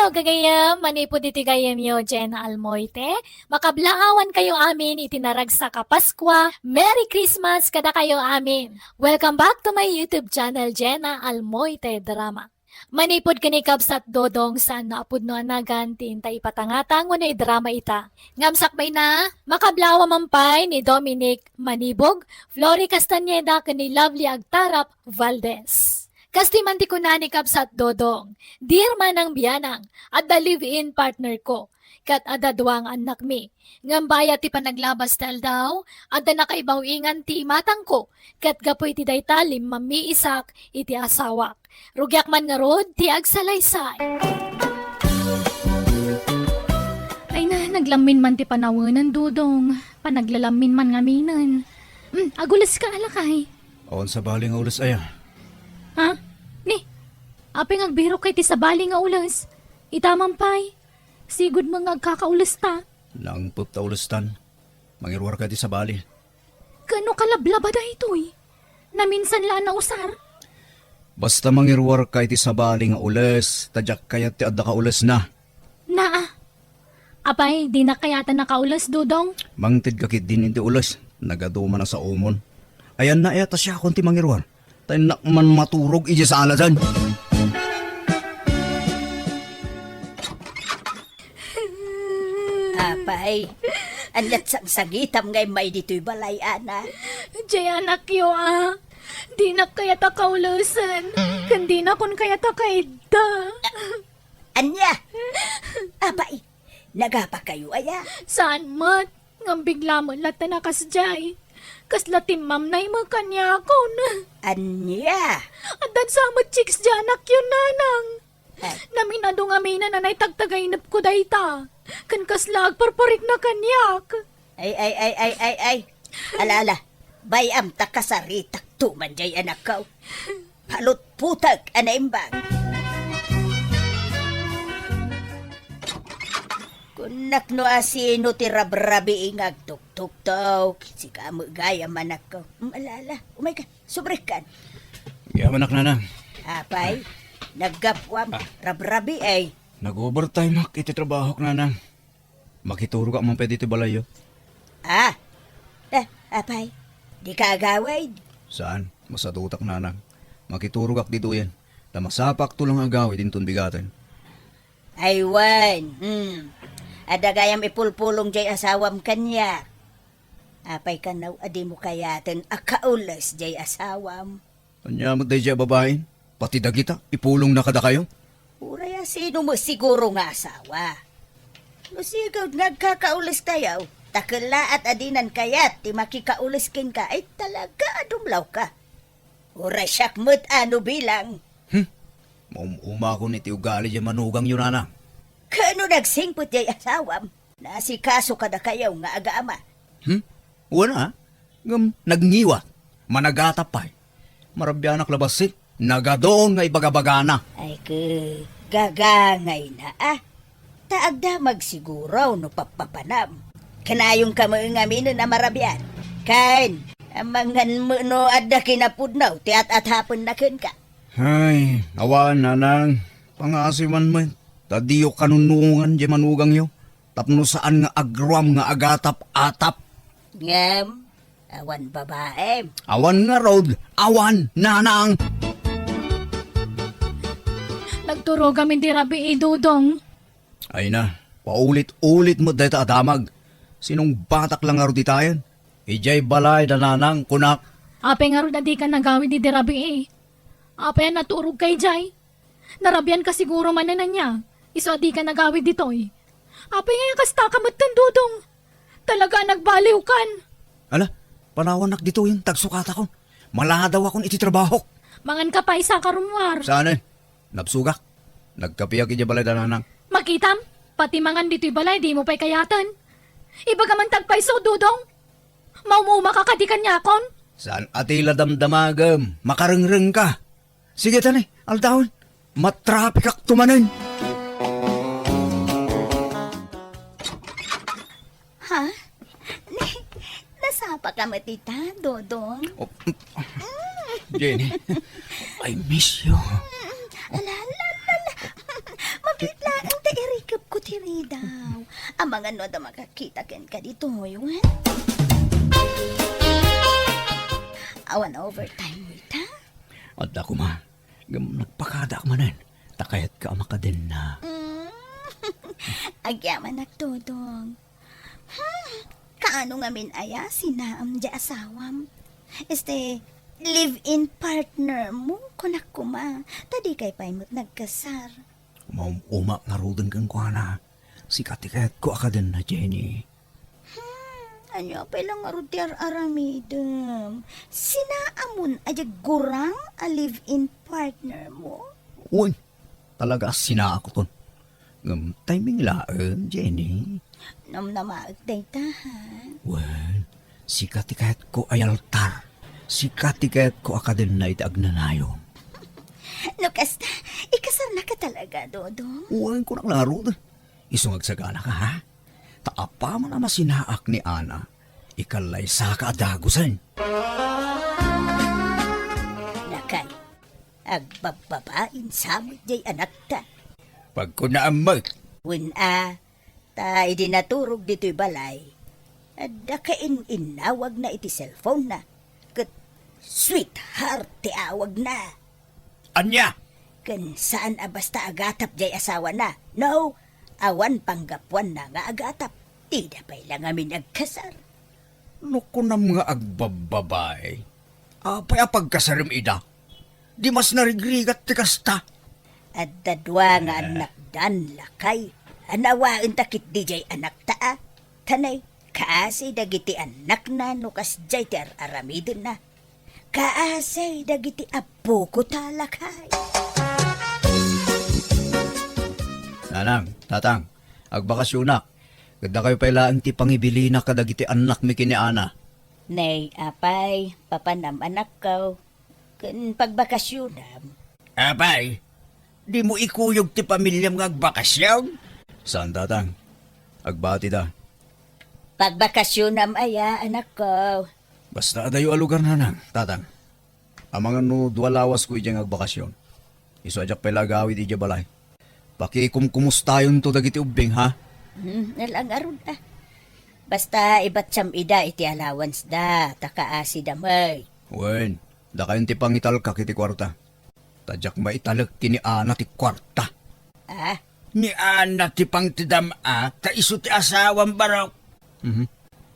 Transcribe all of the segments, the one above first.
Hello, gagayam. Manipod iti gayam yo, Jenna Almoite. Makablaawan kayo amin itinarag sa Kapaskwa. Merry Christmas kada kayo amin. Welcome back to my YouTube channel, Jenna Almoite Drama. Manipod kanikab sa dodong sa naapod no anagan tinta ipatangatang wano drama ita. Ngamsakbay na, makablawa mampay ni Dominic Manibog, Flory Castaneda kani Lovely Agtarap Valdez. Kasti man ti ko nanikab sa dodong, dear manang biyanang, at the live-in partner ko, kat ada duwang anak mi. Ngambaya ti panaglabas tal daw, ada nakaibaw ingan ti imatang ko, kat gapoy ti daytalim mami isak iti asawak. Rugyak man nga rod, ti agsalaysay. Ay na, naglamin man ti panawanan dudong, panaglalamin man nga minan. Agulas ka alakay. Awan sa baling ulas aya. Ha? Ni, apeng agbiro kay ti sabali nga ulas. Itamampay. Sigud mga agkakaulas ta. Nang pupta ulastan. Mangirwar ka di sa bali. Kano kalablaba da ito'y? Naminsan laan na usar. Basta mangirwar ka iti sa bali nga ulas. Tadyak kayat ti adda ka ulas na. Naa. Apay, di na kayata nakaulas, dudong. Mangtid kakit din iti ulas. Nagaduma na sa umon. Ayan na ta siya konti mangirwar. Tayo nakman maturog iji sa alasan. Apay, anlat sagitam ngay may dito'y balay, ana. Jay anak yo Di na kayata kaulasan. Kandi na kun kayata kaida. Anya? Apay, nagapa kayo, aya? Saan mat? Ngam bigla mo lata na kasjay. Kasla timam na ima kanya akon. Anya? Adan sa amat chicks janak yun nanang. Naminado nga may nanay tagtagainap ko dayta. Kan kasla agparparik na kanyak. Ay. Alala, bayam takasaritak tuman jay anak ko. Palot putag, anaimbang. Kunak no asino ti rabrabi ingag tuk-tuk-tuk. Si kamu gaya manak ko. Alala, umay ka, subrikan. Yaman anak na. Apay, naggapwam, rabrabi ay. Nag-overtime ak iti trabaho na nang. Makituro ka man pwede iti balayo. Apay, di ka agaway. Saan? Masatutak na nang. Makituro kak dito yan. Tamasapak tulang agawid intun bigatan. Aywan, ada gayam ipulpulong jay asawam kanya. Apay kanaw adi mo kayaten akaulas jay asawam. Anya mo tayo babae? Pati dagita, ipulong na kada kayo? Uraya sino mo siguro nga asawa. No sigod nagkakaulas tayo, takala at adinan kayat ti makikaulas kin ka ay talaga adumlaw ka. Uray syakmut ano bilang. Uma ko ni ti ugali dyan manugang yun na. Kano nagsingput jay asawam, nasikaso ka na kayaw nga aga-ama. Wala. Nagngiwa. Managatapay. Marabyanak labasit. Nagadoon nga ibagabagana. Ay gagangay na Taagdamag siguro no papapanam. Kanayong kamangaminan na marabyan. Kain, amangan mo no adda kinapudnaw, ti at hapon na kin ka. Ay, awan nanang. Pangasiman mo. Tadiyo kanunungan di manugang yo. Tapno saan nga agruam nga agatap-atap. Ngam, awan babae. Awan nga road. Awan, nanang. Nagturo kami di rabi idudong. Ay na, paulit-ulit mo dahil adamag. Sinong batak lang nga di tayo? Ijay balay na nanang kunak. Ape nga ro na di ka nagawid di rabi Ape naturog kay Jay. Narabyan ka siguro man na niya. Iso di ka nagawid ditoy. Ape nga yung kasta kamot ng dudong. Talaga nagbaliw kan. Ala, panawanak dito yung tagsukata ko. Malaha daw akong ititrabaho. Mangan ka pa isa karumwar. Saan eh? Napsugak. Nagkapiyak ijay balay na nanang. Makitam, pati mangan dito'y balay, di mo pa'y kayatan. Iba ka man tagpay so, dudong. Maumuma ka kadikan niya kon. Saan atila damdamagam? Makarengreng ka. Sige tanay, aldahon. Matrapik ak tumanan. Ha? Nasapa ka matita, Dodong? Jenny, I miss you. Mabitla ang ano da makakita ken ka dito mo yun. Awan overtime mo ita. At ako ma, nagpakada ka manan. Takayat ka makadin na. Agyaman nagtudong. Kaano nga min aya sinaam di asawam? Live-in partner mo, kunak kuma. Tadi kay paimot nagkasar. Uma nga rodan kang kuhana. Si katikayat ko akadin na, Jenny. Ano pa lang arutiar aramidem. Sinaamon aja gurang a live-in partner mo? Uy, talaga sina ako ton. Timing laan, Jenny. Nam na maagday tahan. Well, si katikayat ko ay altar. Si katikayat ko akadin na itagnanayon. Lukas na, ikasar na ka talaga, Dodong. Uwan ko ng laro. Isungag sagana ka, ha? Taapa man ang masinaak ni Ana. Ikalay sa kaadagusan. Nakay, agbababain sa mo jay anak ta. Pag ko naamag, Ta idinaturog dito'y balay. Adda ka inawag na iti cellphone na. Kat sweetheart ti awag na. anya! Kan saan basta agatap jay asawa na. No, awan panggapuan na nga agatap. Tida pa'y lang amin agkasar. No ko na mga agbababay. Apay apagkasarim ida. Di mas narigrigat ti kasta. At dadwa nga anak dan lakay. Anawain takit di jay anak taa. Tanay, kaasay dagiti anak na nukas jay ti aramidin na. Kaasay dagiti apo ko talakay. Nanang, tatang, agbakasyonak. Ganda kayo pailaan ti pangibili na kadagiti anak mi kini Ana. Nay, apay, papanam anak ko. Kan pagbakasyonam. Apay, di mo ikuyog ti pamilyam nga agbakasyon? Saan, tatang? Agbati da. Pagbakasyonam aya, anak ko. Basta adayo alugar nanang, tatang. Amangan no duwalawas ko ijang agbakasyon. Iso ajak pelagawi di balay. Pakikumkumustayon to dagiti ubing, ha? Nalang arun ah. Basta ibat siyam ida iti allowance da, takaasi damay. Wen, da kayon ti pangital ka kiti kwarta. Tadyak maitalag kini Ana ti kwarta. Ah, Ni Ana ti pang tidam ta iso ti asawang barok.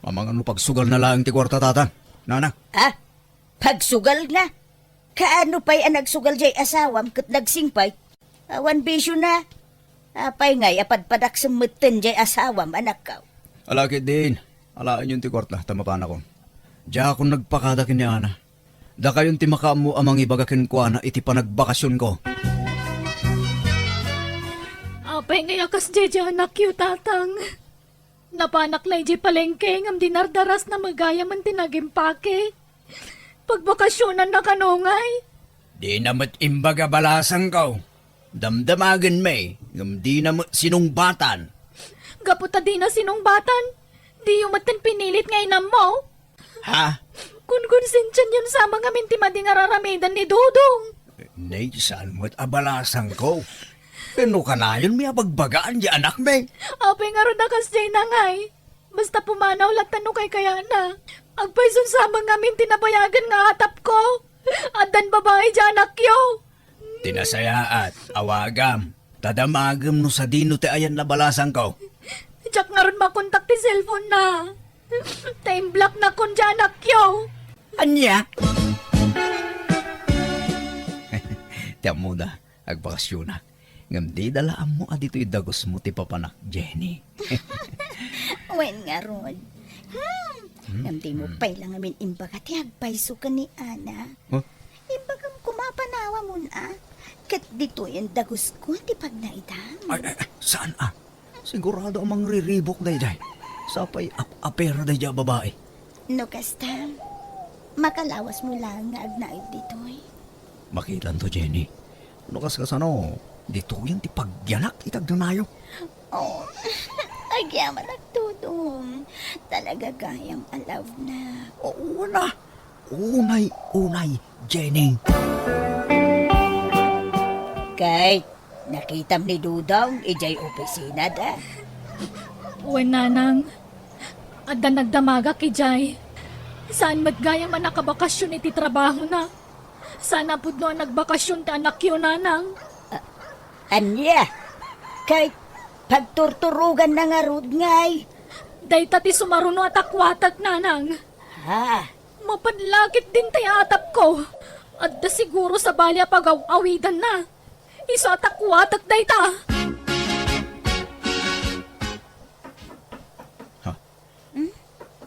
Mamang ano pagsugal na lang ti kwarta tatang. Nana, pagsugal na. Kaano pa'y nagsugal jay asawam kat nagsingpay? Awan bisyo na. Apay ngay apadpadak sa mutin jay asawam anak ka. alakit din. Alaan yun ti kwarta, tamapan ako. Diya akong nagpakadakin ni Ana. Da kayon ti makamu amang ibagakin ko Ana iti panagbakasyon ko. Apay nga yakas jeje anak yu tatang. Napanak na ije palengke ngam dinardaras na magaya man tinagimpake. Pagbakasyonan na kanungay. Di namat imbaga balasang ko. Damdamagan may, ngam di namat sinungbatan. Gaputa di na sinungbatan. Di yung matan pinilit nga inam mo. Ha? Kung konsensyan yun sa mga mintimadi nga raramidan ni Dudong. Nay, saan mo't abalasang ko? Kano ka na yun may abagbagaan di anak may? Apay nga ron na kasjay na ngay. Basta pumanaw latan no kay kaya na. Agpayson sa mga tinabayagan nga atap ko. Adan babae dyan anak yo. Tinasayaat, awagam. Tadamagam no sa dino te ayan na balasang ko. Diyak nga ron makontak ti cellphone na. Time block na kon dyan anak yo. Anya? Tiyan mo na, agbakasyon na. Ngam di dalaan mo adito idagos mo ti papanak, Jenny. Wen nga ron. Namdi mo pa'y lang amin imbaga ti agpayso ka ni Ana. Huh? Imbagam kumapanawa mo na. Kat dito yung dagos ko ti pag naidam. Ay, saan Sigurado amang riribok day day. Sapay apera day ja babae. No kasta, makalawas mo lang nga agnaib dito eh. Makilan to, Jenny. Lukas ka ano, dito yan ti pagyanak itagdanayo. Oh, agyaman nagtutong. Talaga gayang alaw na. Oo na. Unay, Jenny. Kahit nakitam ni Dudong, ijay opisina da. Uwan nanang, adda nagdamaga ki Jay. Saan maggaya man nakabakasyon iti trabaho na? Sana pud no ang nagbakasyon ta anak yun nanang. Anya, kahit pagturturugan na nga rod ngay. Day tati sumaruno at akwatag nanang. Ha? Mapadlakit din tayo atap ko. Adda siguro sa balya pag-awidan na. Isa at akwatag day ta.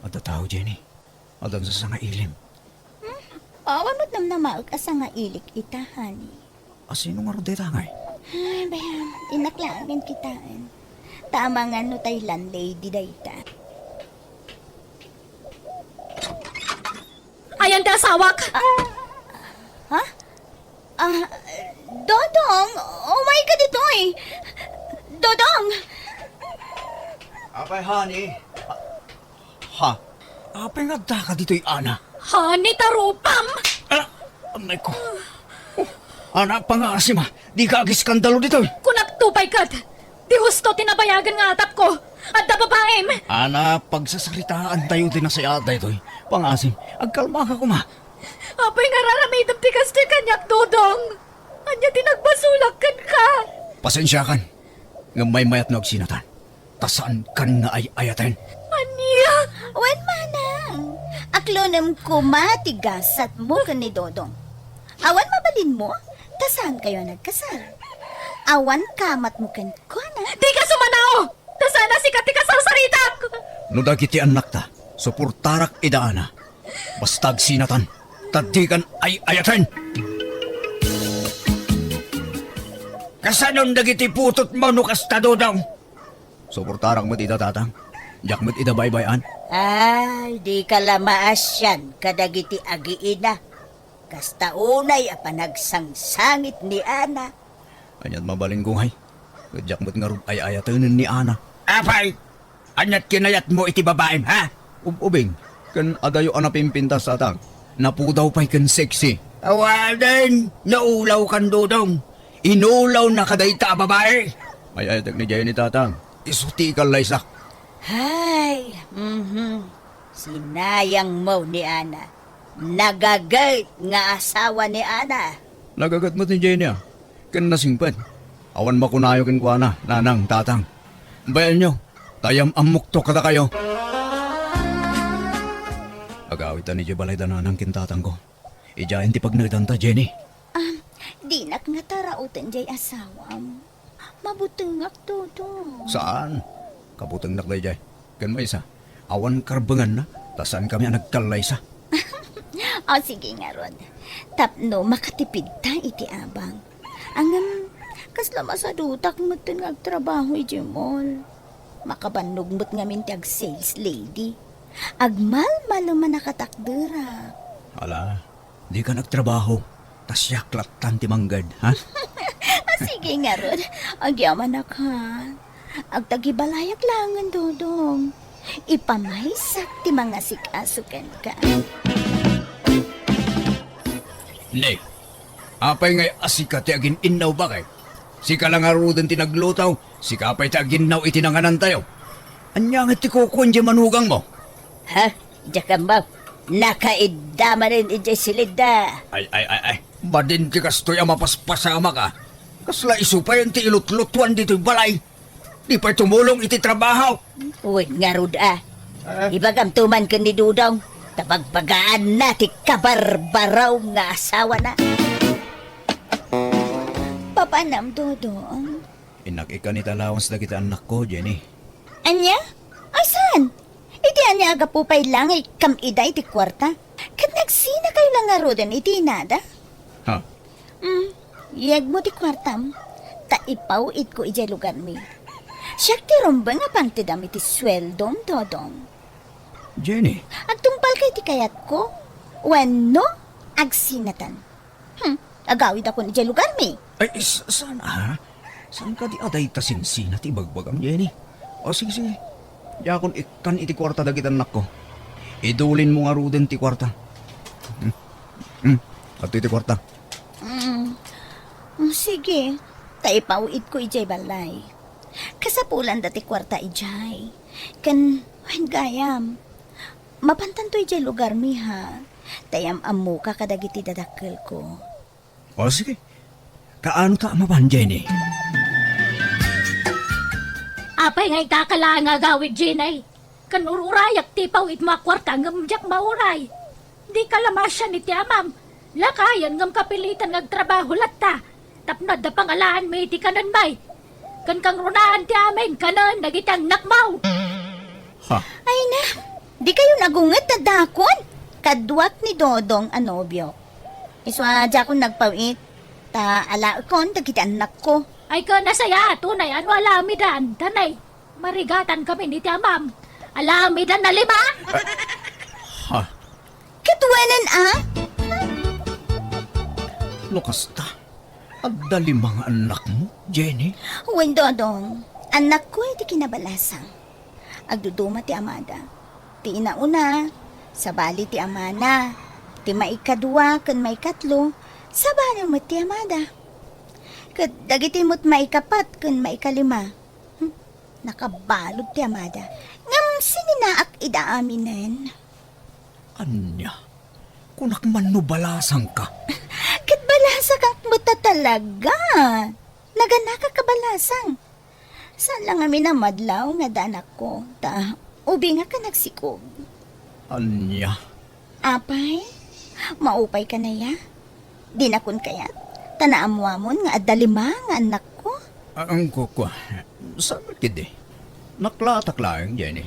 Ada tao, Jenny. Ada sa sanga ilim. Awan mo't namnamaag asa nga ilik itahan. Asino nga ro day tangay? Ay, bayan, inaklangin kitaan. Tama nga no tay landlady dayta. Ayan da asawak. Ha? Dodong! Oh my God, ito eh! Dodong! Apay, honey. Ha? Apay nga da ka dito'y ana. Hani tarupam. Anay ko. Anak pa nga si ma. Di ka agiskandalo dito. Kunak tupay kat. Di husto tinabayagan nga atap ko. Adda babaem. Ana, pagsasaritaan tayo din na sa yata ito. Pangasim, agkalma ka kuma. Apay nga raramidam ti kas ti kanyak dodong. Anya tinagbasulakan ka. Pasensya kan. Nga may mayat na agsinatan. Tasaan kan nga ay ayaten. Anya? Wen manang! Aklonem ko matigasat mo ka ni Dodong. Awan mabalin mo, tasan kayo nagkasal. Awan kamat mo kan ko na. Di ka sumanao. Tasana si Katika sarsaritak. No dagiti anak ta, suportarak idaana. Bastag sinatan, tadikan ay ayaten. Kasanon dagiti putot mo no kasta Dodong. Suportarak mo ita tatang. Jak mo't ita baybayan. Ay, di ka lamaas yan, kadagiti agiina. Kasta unay apanagsangit ni Ana. Anyat mabaling gungay. Jak mo't nga rin ay ayaten ni Ana. Apay! Anyat kinayat mo iti babaem, ha? Ubing, kan adayo anapimpinta sa atang. Napudaw pa'y kan sexy. Awaden! Naulaw kan Dodong. Inulaw na kadayta babae. Ay ayatag ni Jenny tatang. Isuti ka laysak. Hay, sinayang mo ni Ana. Nagagay nga asawa ni Ana. Nagagat mo ni Jenny ah. Kan nasingpan. Awan makunayo kin kwa na, nanang, tatang. Bayan nyo, tayam amok to kata kayo. Agawitan ni Jebalay dananang kintatang ko. Ijayan ti pagnagdanta, Jenny. Di nak nga tarautan jay asawam. Mabutungak to. Saan? Kabutang naklay jay. Kan may isa. Awan karbangan na. Tasan kami ang nagkalay sa. O sige nga ron. Tapno makatipid ta iti abang. Angam, kasla masadutak mo ito nagtrabaho iti mall. Makabanog mo't nga minti ag sales lady. Agmal-mal naman nakatakdera. Ala, di ka nagtrabaho. Tas yaklat tan ti manggad, ha? Sige nga ron. Agyaman na ka. Agtagibalayag langan, Dodong. Ipamaysak ti mga sikasukan ka. Ne, apay ngay asika ti agin innaw bakay. Sika lang arudan ti naglutaw, sika apay ti agin naw itinanganan tayo. Anya nga ti kukun di manugang mo. Ha? Diyan ba? Nakaidama rin iti silid da. Ay. Badin ti kastoy ang mapaspasama ka. Kasla isupayan ti ilutlutuan dito'y balay. Di pa'y tumulong iti trabaho. Uy, nga rod Ibagam tuman ka ni Dudong. Tabagbagaan na ti kabarbaraw nga asawa na. Papanam, Dudong? Inakika ni talawans na kita anak ko, Jenny. Anya? Asan? Iti anya aga po pa'y lang ay kamiday ti kwarta. Kat nagsina kayo lang nga rodan iti nada. Ha? Yag mo ti kwartam. Taipaw it ko ijay lugar mi. Siyak ti romba nga pang ti dami ti sweldom, Dodong. Jenny, Agtumpal kay ti kayat ko. Wenno, agsinatan. Agawid ako ni ijay lugar mi. ay saan ha? Saan ka di aday tasinsinat ibagbagam, Jenny? O sige. Yakon ikan iti kwarta dagit anak ko. Idulin mo nga ruden ti kwarta. At iti kwarta. Sige, taipawid ko ijay balay. Kasapulan dati kwarta ijay. Kan, wen gayam. Mapantan to ijay lugar mi ha. Tayam amu ka kadagiti dadakkel ko. O sige, kaano ta maban, Jenny? Apay ngay kakala nga gawid, Jenay. Kan ururayak tipaw it makwarta ngam jak mauray. Di kalamasya ni tiyamam. Lakayan ngam kapilitan ngagtrabaho latta. Tapnad da pangalaan may ti kanan bay. Kan kang runaan ti amin kanan nagitang nakmaw. Ha? Ay na, di kayo nagunget na dakon. Kadwat ni Dodong anobyo. Iswa dya ko nagpawit. Ta ala kon dagiti anak ko. Ay ka nasaya tunay ano alamidan. Tanay, marigatan kami ni tiyamam. Alamidan na 5. Ha? Katwanan ah? Lukas ta. Agdali mga anak mo, Jenny. Wen Dodong, anak ko di kinabalasang. Agduduma ti amada. Ti inauna, sabali ti amana. Ti maikadua kan maikatlo, sabali mo ti amada. Kat dagiti mo't maikapat kan maikalima. Nakabalod ti amada. Ngam sininaak idaaminen. Anya, kunak man no balasang ka. Kat balasa kang muta talaga. Nagana ka kabalasang. Saan lang amin na madlaw nga danak ko. Ta, ubi nga ka nagsikog. Anya, Apay, maupay ka na ya? Di na kun kayat. Tanaamwamon nga adalima nga anak ko. ang kukwa. Sabat kidi. Naklatak lang, Jenny.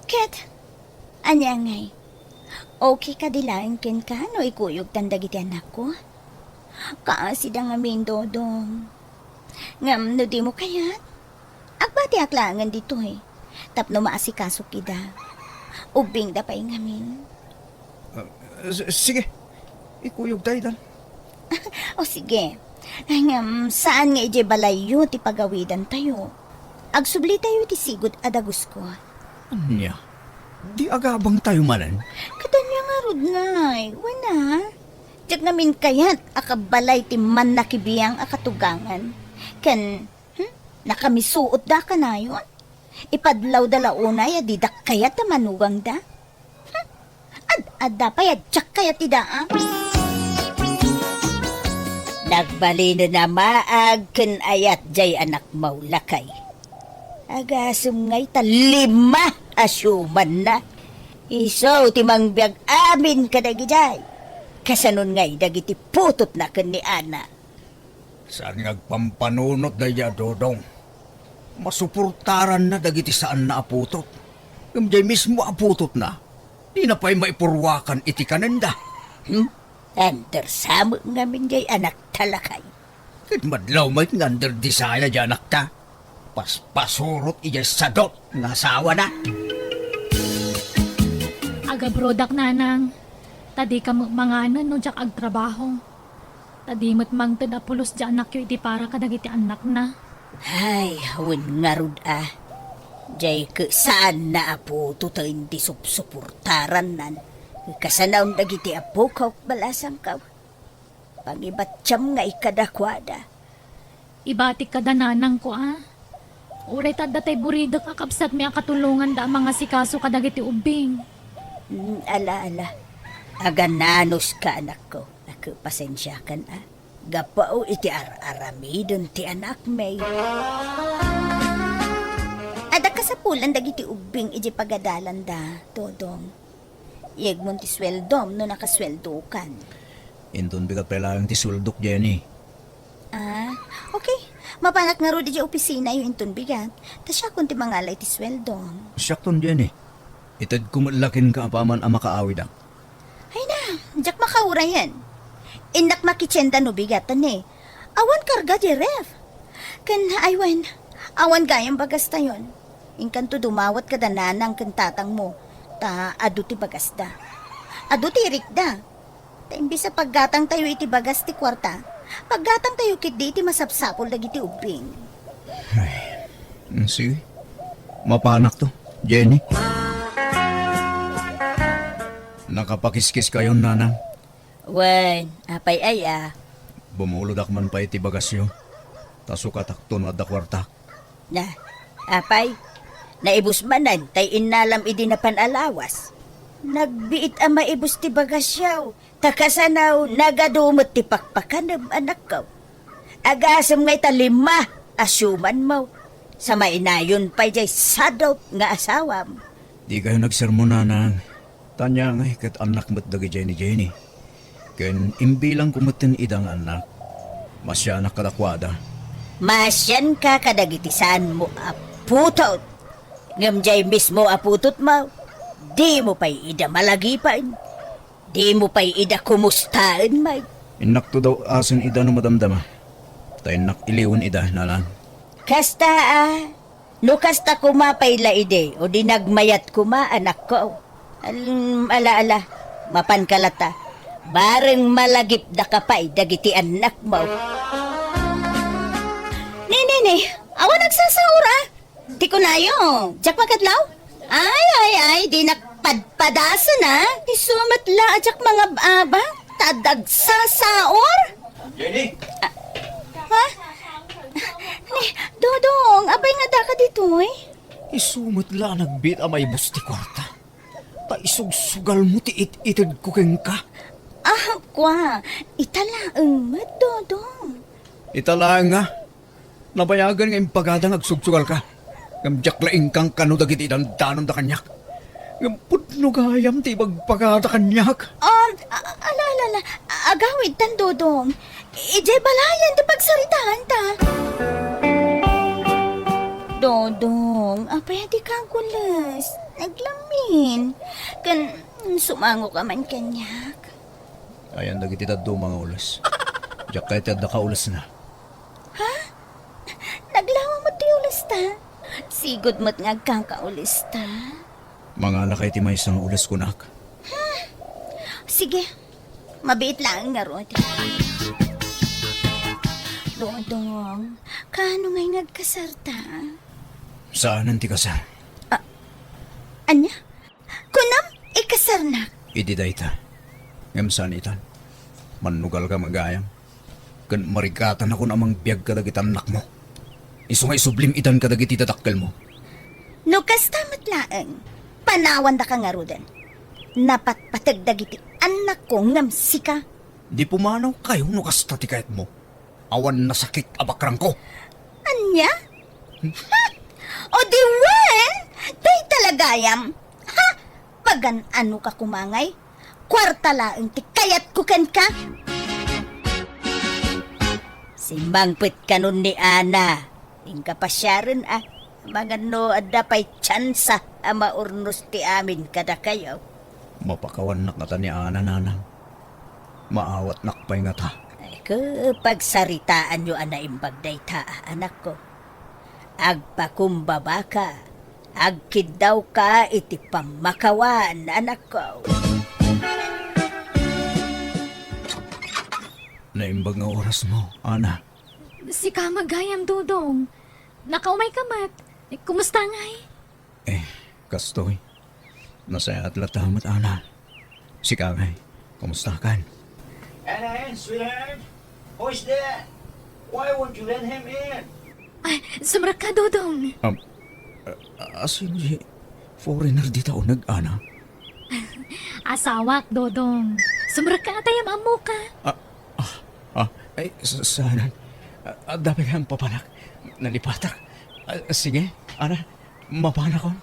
Ket, anya ngay. Okay ka dilaing ken ka no ikuyog tandagiti anak ko? Kaasida nga min Dodong. Ngam no di mo kayat? Agbati aklangan dito eh. Tapno maasikaso kida. Ubing da pa ngamin. Sige, ikuyog tayo dan. O sige. Ngam saan nga ije balayo ti pagawidan tayo? Agsubli tayo ti sigod adagus ko. Anya, di agabang tayo manan. Katanya nga rod ngay. Wana. Diyak namin kayat akabalay ti man nakibiyang akatugangan. Kan, nakamisuot da ka na yun. Ipadlaw dala unay adidak kayat na manugang da. Ad-ada pa yadyak kayat ida Nagbali na maag kan ayat jay anak maulakay. Agasum ngay ta 5 asyuman na. Iso timang biag amin kadagi jay. Kasanon ngay dagiti putot na kan ni Ana. Saan ngagpampanunot na ya, Dodong? Masuportaran na dagiti saan na aputot. Kamjay mismo aputot na. Di na pa'y maipurwakan iti kananda. Ander samo ngamin jay anak talakay. Kit madlaw may ngander di sana di anak ta. Paspasurot ijay sadot nga asawa na. Aga brodak nanang. Tadi ka mga anan no jak agtrabaho. Tadi mo't mang tadapulos di anak yo iti para kadagiti anak na. Ay, hawin nga rod ah. Jay ke saan na apo to hindi supportaran nan. Kasanaon dagiti apo kaw balasang kaw. Pangibatsyam nga ikadakwada. Ibatik ka dananang ko ah. Uray tadda tay burido kakabsat may katulungan da mga sikaso kadagiti ubing. Ala. Agananos ka anak ko. Naku, pasensya kan ah. Gapao iti aramidon ti anak may. Ada kasapulan dagiti ubing iti pagadalan da, Dodong. Yegmon ti sweldom no nakasweldo kan. Inton bigat pelang ti suldok, Jenny. Ah, okay. Mapanak nga ro di opisina yung inton bigat. Ta siya kun ti mangalay ti sweldom. Sakton, Jenny. Itad kumalakin ka apaman ang makaawid ang. Ay na, jak makaura yan. Inak makichenda no bigatan eh. Awan karga di ref. Kan awan gayang bagas tayon. Inkan to dumawat ka dananang kan tatang mo. Ta adu ti bagas da. Adu ti rikda. Ta imbis sa paggatang tayo iti bagas ti kwarta. Paggatang tayo kit di iti masapsapol dagiti ubing. Sige. Mapanak to, Jenny. Nakapakiskis kayo, nanang. Wen, apay ay ah. Bumulodak man pa iti bagasyo. Tasukatakton adda kwarta. Na, apay, naibus manan, tay inalam idi na panalawas. Nagbiit ang maibus ti bagasyaw, takasanaw, nagadumot ti pakpakanam anak ko. Agasam ngay talima, asyuman mo. Sa mainayon pa'y jay sadop nga asawam. Di kayo nagsermona ng tanya ngay kat anak mo't dagi Jenny. Ken imbilang kumatin idang anak. Masya nakadakwada. Masyan ka kadagitisan mo aputot. Ngam jay mismo aputot mo. Di mo pa'y ida malagipan. Di mo pa'y ida kumustaan, may. Inak to daw asin ida no madamdama. Tay nak iliwan ida nalan. Kasta no kasta kumapay la ide, o di nagmayat kuma anak ko. Ala, mapan kalata. Bareng malagip da kapay, dagiti anak mo. Nini, awan nagsasaura. Di ko na yun. Jack makadlaw? Ay, di nakpadpadasan na. Isumat la, Jack mga aba. Tadagsasaor. Jenny! Ha? Dodong, abay nga da ka dito eh. Isumot la nagbit amay busti kwarta. Ta isugsugal mo ti itid ko keng ka. Kwa, italaang Dodong. Italaan nga. Nabayagan nga impagadang agsugsugal ka. Ngamjak laing kang kano dagiti dandanon da kanyak. Ngamputno gayam ti bagpagada kanyak. Ala, agawid tan Dodong. Ijay balayan ti pagsaritaan ta. Dodong, apay di ka gulas. Naglamin. Kan sumango ka man kanyak. Ayan dagiti daddo mga ulas. Jak kay tadda ka ulas na. Naglawa mo ti ulis ta. Sigod mo't nga kang kaulis ta. Mga lakay ti may isang ulas kunak. Sige, mabiit lang nga ron. Dodong, kano ngay nagkasarta? Saan ang ti kasar? Anya? Kunam, ikasar na. Idi dayta. Ngam saan itan. Manugal ka magayam. Kan marigatan ako namang biyag ka dagitan anak mo. Iso nga isublim itan ka dagiti tatakkel mo. No kastamat laeng, panawan da ka nga rodan. Napatpatag dagiti anak ko ngam sika. Di pumanaw kayo no kasta ti kayat mo. Awan na sakit abakrang ko. Anya? Ha? O di wen? Day talagayam. Ha? Pagan ano ka kumangay? Kwarta laeng ti kayat kuken ka? Simbangpit ka nun ni Ana. Ingka pa siya rin Mga no adda pa'y tsansa maurnos ti amin kada kayo. Mapakawan nak nga ta ni Ana nanang. Maawat nakpay nga ta. Ay kapag saritaan nyo imbag dayta anak ko. Agpakumbaba ka. Agkid daw ka iti pamakawan anak ko. Naimbag nga oras mo, Ana. Si ka magayam, Dodong. Nakaumay ka mat. Kumusta ngay? Kastoy. Nasaya at latamat, Ana. Si Kangay, kumusta kan? Anne, sweetheart, who's that? Why won't you let him in? Ay, sumrak ka, Dodong. Asin si foreigner dito o nag-ana? Asawak, Dodong. Sumrak ka atayam amo ka. Ay, saan? Dapat kang papanak. Nalipatak. Sige, Ana, mapanakon.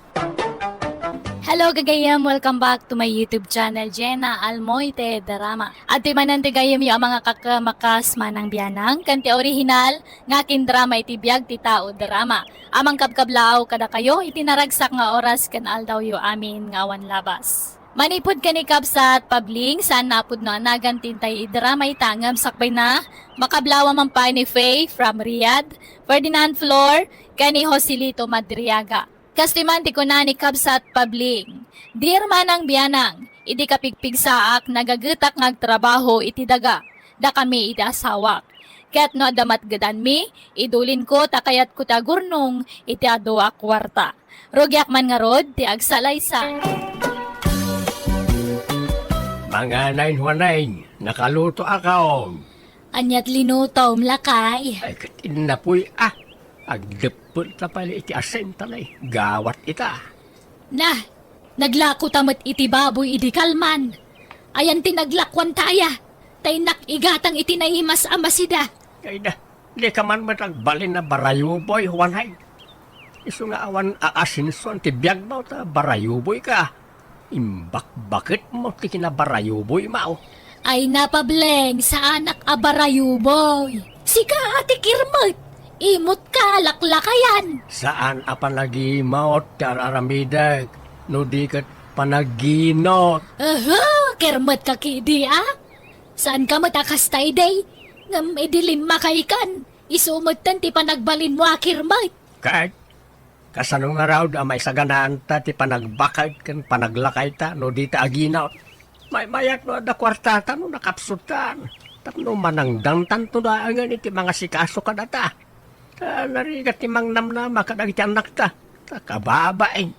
Hello gagayam, welcome back to my YouTube channel, Jenna Almoite Drama. At timanan tigayam yung mga kakamakas manang biyanang, kanti original, ngakin drama iti biyag ti tao drama. Amang kabkablao kada kayo, itinaragsak nga oras kan aldaw yu amin ngawan labas. Manipod ka ni Kapsat Pabling, saan napod na nagantintay idrama itangam sakbay na, makablawa man pa ni Faye from Riyadh, Ferdinand Flor, kani Joselito Madriaga. Kastimanti ko na ni Kapsat Pabling. Dear manang biyanang, idi kapigpig saak nagagetak ngagtrabaho iti daga, da kami iti asawak. Kaya't no adamat gadan mi, idulin ko takayat ko tagurnong iti adwa kwarta. Rogyak man nga rod, ti agsalaysa. Mga 919, nakaluto ako. Anyat linutom lakay. Ay, katin na po'y agdepot na pala iti asen talay. Gawat ita. Na, naglako tamot iti baboy iti kalman. Ayan tinaglakwan taya. Tay nakigatang iti naimas amasida. Kaya na, di ka man matagbalin na barayuboy, wanay. Iso nga awan aasinson, ti biyag mo ta barayuboy ka. Bakit mo ti kinabarayuboy mao? Ay napableng sa anak abarayuboy. Sika ati kirmot. Imot ka laklakayan. Saan apanagi-maot kararamidag? No di kat panaginot. Kirmot ka kidi Saan ka matakastay day? Ngam idilim makaikan. Isumot ti panagbalin mo kirmot. Kahit kasanong nga raw da may saganaan ta ti panagbakad kan panaglakay ta no di ta aginaot. May mayat no da kwartata no nakapsutan. Tapno manangdang tanto da angan iti mga sikaso ka data. Narigat ti mangnam na makadagiti anak ta. Kababain.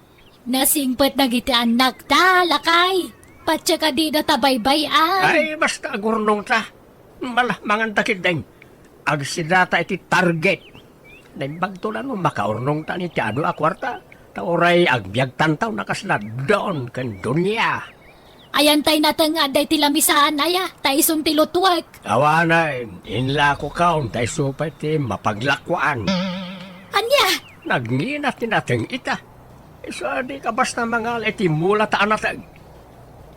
Nasingpet na giti anak ta, lakay. Patya ka di na tabaybayan. Ay basta agurnong ta. Malah mangantakid din. Agsidata iti target. Dahil bagtulan mo makaurnong ta ni Tiado a kwarta. Tauray agbyag tantaw nakasla doon kan dunya. Ayan tay natang aday tilamisaan aya, tay tilutwag. Awanay, inla ko kaon tayo supay ti mapaglakwaan. Anya, Nagnginat ti nating ita. Isa di ka basta mga iti mula ta anatag.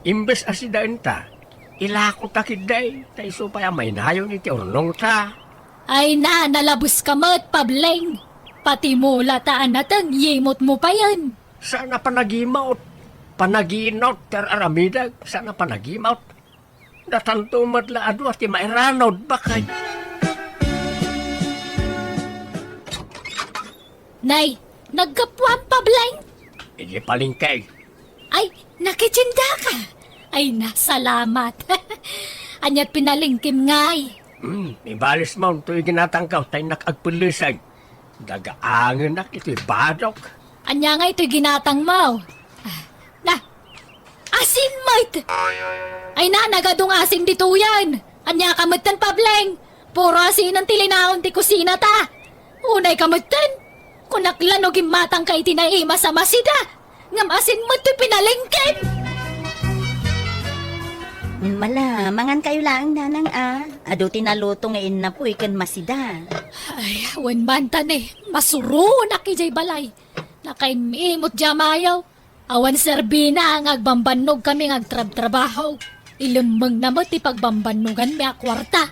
Imbes asidain ta, ilako takid day, tayo supay may nayon iti urnong ta. ay na nalabos ka mo't pableng. Pati mula taan natang yimot mo pa yan. Sana panagimaot. Panaginot ter aramidag, sana panagimaot. Datanto madlaado at mairanod bakay. Nay, nagkapwang pableng. Hindi palingkay. Ay, nakitsinda ka. Ay, nasalamat. Anyat pinalingkim ngay. Ibalis mo ito'y ginatangkaw tayo nakagpulisay. Dagaangan na ito'y badok. Anya nga ito'y ginatang mo. Na, asin mate. Ay na, nagadong asin dito yan. Anya kamutan pableng. Puro asin ang tilinaon ti kusina ta. Unay kamutan. Kunaklan o gimatang kay tinaima sa masida. Ngam asin mo ito'y pinalingkin. Malamangan kayo lang, nanang Ado tinaluto ngayon na po ikan masida. Ay, wen bantan masuro na kijay balay. Nakaimimot jamayaw. Awan serbina ang agbambanog kami agtrab-trabaho. Ilumang na mo ti pagbambanugan mi akwarta.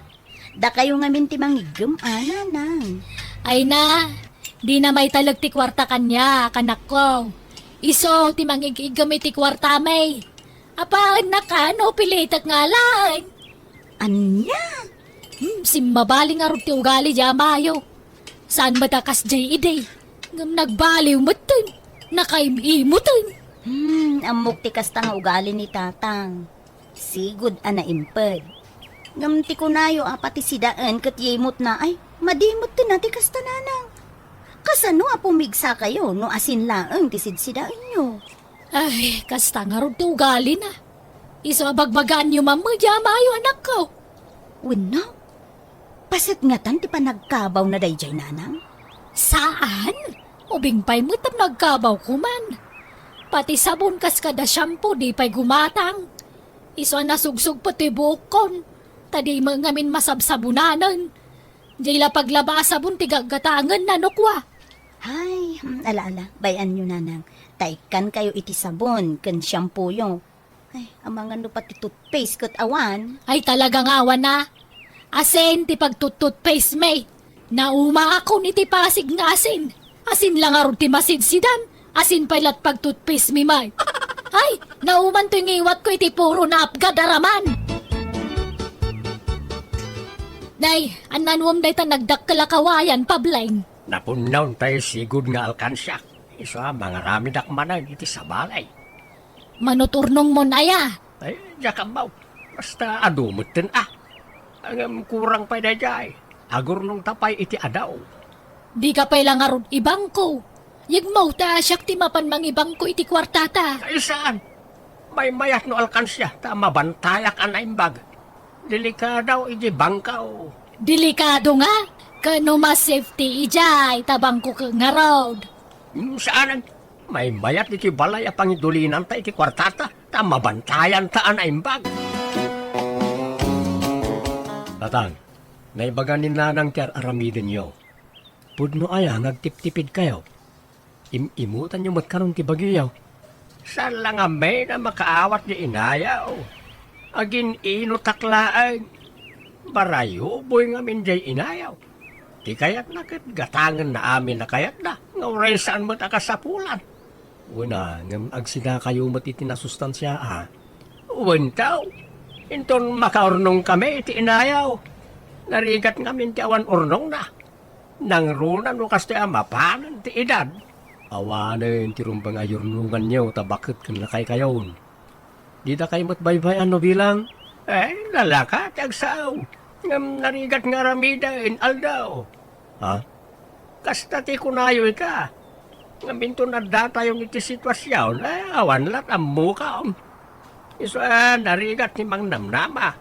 Da kayo nga minti mangigam, nanang. Ay na, di na may talag ti kwarta kanya, kanak ko. Iso, ti mangigigam ti kwarta may. Apaan na ka, no pilitak nga lang. Anya? Simmabaling arog ti ugali jamayo. Saan matakas jay iday? Ngam nagbaliw matan, nakaimimutan. Amok ti kasta nga ugali ni tatang. Sigud ana imped. Ngam ti kunayo apati sidaan kat yemot na ay madimot ti nati kasta nanang. Kasano apumigsa kayo no asin laeng ti sidsidaan nyo. Ay, kasta nga rod ti ugali na. Iso abagbagaan yung mamadya mayo anak ko. Wino? Pasit nga tan ti panagkabaw na dayjay nanang? Saan? Ubing pa'y mo tam nagkabaw kuman. Pati sabon kas kada shampoo di pa'y gumatang. Iso nasugsug pati bukon. Tadi mangamin masabsabunanan. Diyla paglaba sabon ti gagatangan na nukwa. Ay, alaala, bayan nyo nanang. Taikan kayo iti sabon, kan shampoo yung. Ay, amang ano pati toothpaste kat awan. Ay talagang awan na. Asin ti pagtututpaste may. Nauma ako ni ti pasig nga asin. Asin lang arod ti masidsidan. Asin pailat pagtutpaste mi may. Ay, nauman to iwat ko iti puro na apgad araman. Nay, ananwam day ta nagdakkalakawayan pablaing. Napunaw tayo sigud nga alkansya. Isa mga rami dakmanan iti sa balay. Manuturnong mo naya. Ay, jakabaw. Basta adumutin Ang kurang pa dayjay. Agur nung tapay iti adaw. Di ka pay lang arod ibang ko. Yagmaw ta siyak ti mapan mang ibang ko iti kwartata. Ay saan? May mayat no alkansya ta mabantayak anaimbag. Delikadaw, iti bangkaw. Delikado nga. Kano mas safety ijay, tabang ko nga road. Saan? May bayat iti balay apang idulinan ta iti kwartata. Ta mabantayan taan ay imbag. Tatang, naibaganin na ng tiyar aramidin nyo. Pudno aya, nagtip-tipid kayo. Imutan nyo matkaroon ti bagyaw. Saan lang may na makaawat ni inayaw? Agin inutaklaan. Barayo, boy nga minjay inayaw. Di kayat na gatangan na amin na kayat na. Nga uray saan mo takasapulan. Una, ngam agsida kayo matiti na sustansya ha. Uwantaw. Inton makaurnong kami iti inayaw. Narigat nga ti awan urnong na. Nang runan mo kaste mapanan ti edad. Awanin ti rumbang ayurnungan niyo tabakit kan lakay kayon. Di da kayo matbaybayan no bilang. Lalaka tagsaw. Ngam narigat nga ramidain aldaw. Ha? Kasta ti kunayo ka. Ngam binto na data yung iti sitwasyon. Awan lat ang muka. Isa narigat ni Mang Namnama.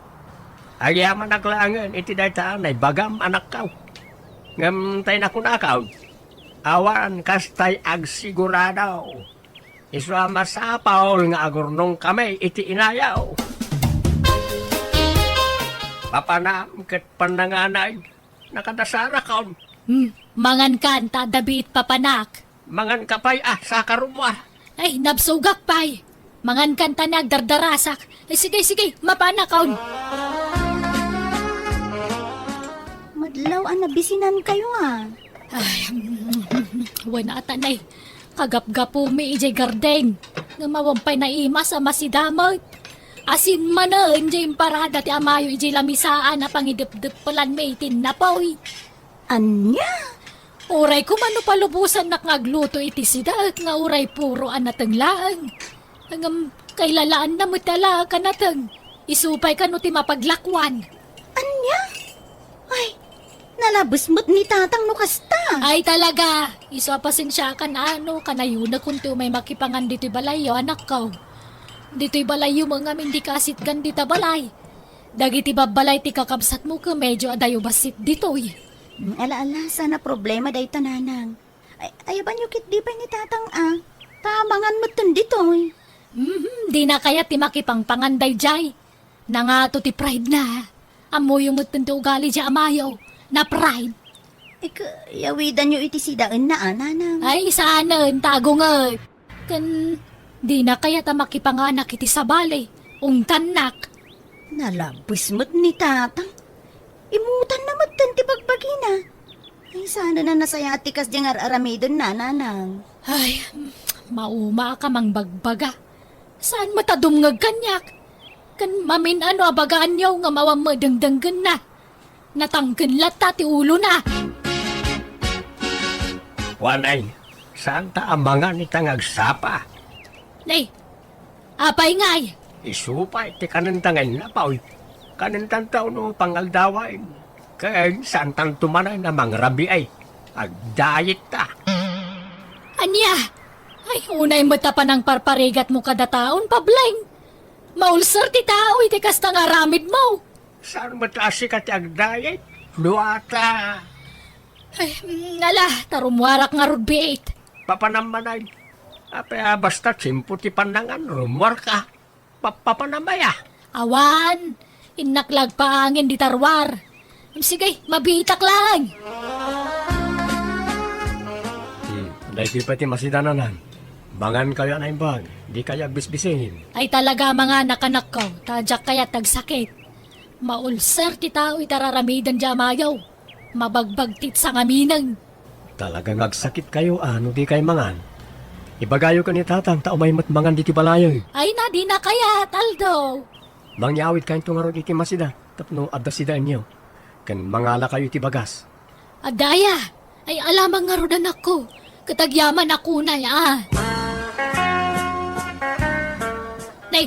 Ayaman naglangan iti daytaan ay bagam anak kaw. Ngam tay nakunakaw. Awan kastay agsiguradaw. Isa masapaw nga agurnong kami iti inayaw. Papanam ket pananganay. Nakadasara kaon. Mangan kan, tadabiit papanak. Mangan kapay sa karumwar. Ay, nabsugak pay. Mangan kan tanag dardarasak. Ay, sige, mapana kaon. Madlaw ang nabisinan kayo nga. Ay, wala tanay. Kagap-gapo mi ijay gardeng. Nga mawampay na ima sa masidamot. Asin mana enjay parada ti amayo ijay lamisaan na pangidip-dip palan may tinapoy. Anya? Uray ko mano palubusan na ngagluto iti sida nga uray puro anateng laang. Hangam kailalaan na mutala ka nateng. Isupay ka no ti mapaglakwan. Anya? Ay, nalabos mo't ni tatang no kasta. Ay talaga, iso pasensya ka na kanayo na kung may makipangan dito'y balayo anak ko. Dito'y balayo mga hindi kasit gan dita balay. Dagiti babalay ti kakabsat mo ka medyo adayo basit dito'y. Ala-ala, sana problema day tananang. Ayaban yung kit di pa ni tatang tamangan mo't dito eh. Di na kaya ti makipangpangan day jay. Nangato ti pride na. Amo yung mutundo ugali di amayo. Na pride. Yawidan nyo iti sidaan na nanang. Ay sana, tago nga. Kan, di na kaya ta makipanganak iti sabali. Ungtanak. Nalabos mo't ni tatang. Imutan na mo't ti pagbagina. Ay, sana na nasayati kas diyang aramidon na nanang. Ay, mauma ka mang bagbaga. Saan matadumngag kanyak? Kan mamin ano abagaan niyo nga mawang madangdanggan na. Natanggan lata ti ulo na. Wanay, saan ta amangan ni tangagsapa? Nay, apay ngay. Isupay, ti kanantangan na pa, uy. Kanantantaw no pangagdawain. Kaya saan tan tumanay na mangrabi ay. Agdayit ta. Anya, ay unay mata pa ng parparigat mo kada taon, pablang. Maulsar ti tao, iti kasta nga ramid mo. Saan matasi ka ti agdayit? Luata. Ay, nala, tarumwarak nga rudbait. Papanamanay. Apaya basta simpo ti pandangan, rumwar ka. Papanamaya. Awan, inaklag pa angin di tarwar. Sige, mabitak lang. Dahil pati masidananan. Mangan kayo na imbag, di kaya bisbisin. Ay talaga mga nakanak ko, tadyak kaya tagsakit. Maulser ti tao itararamidan di amayaw. Mabagbag tit sa ngaminang. Talagang agsakit kayo, ano di kayo mangan. Ibagayo ka ni tatang, tao may matmangan di ti balayoy. Ay na, di na kaya, Taldo. Mangyawid kayo tungaron iti masida, tapno adda sida inyo. Kan mangala kayo ti bagas. Adaya, ay alamang nga rodan ako. Katagyaman ako na Nay,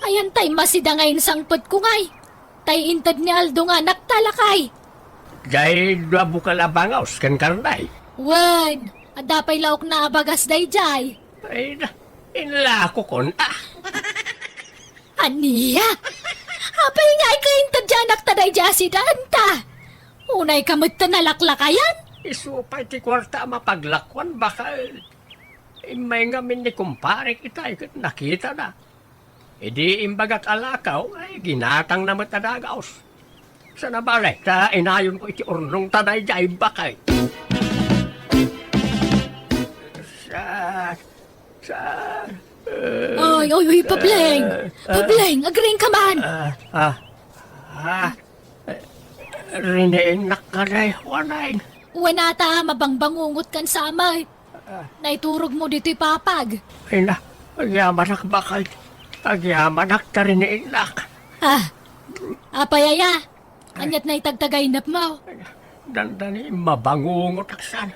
ayan tay masida ngayon sangpot ko ngay. Tay intad ni Aldo nga nagtalakay. Dahil dwabo ka labangaws, kan karnay. Wen, adapay laok na abagas day jay. Ay, inla ko kon. Aniya? Apay nga ka intad di day di asidanta. Unay kamot ta nalaklakayan. Isupay ti kwarta mapaglakwan baka may ngamin ni kumpare kita nakita na. Idi imbagak alakaw ay ginatang na matadagaos. Sa nabalay, ta inayon ko iti urnong tanay jay bakay. Oy, Pableng. Pableng, agring ka man. Rinein nakaday, wanay. Wanata, mabangbangungot kan sa amay. Naiturog mo dito'y papag. Ay na, agyamanak bakay. Agyamanak ta rinein nak. Apayaya. Anyat na itagtagaynap mo. Dandani mabangungot aksan.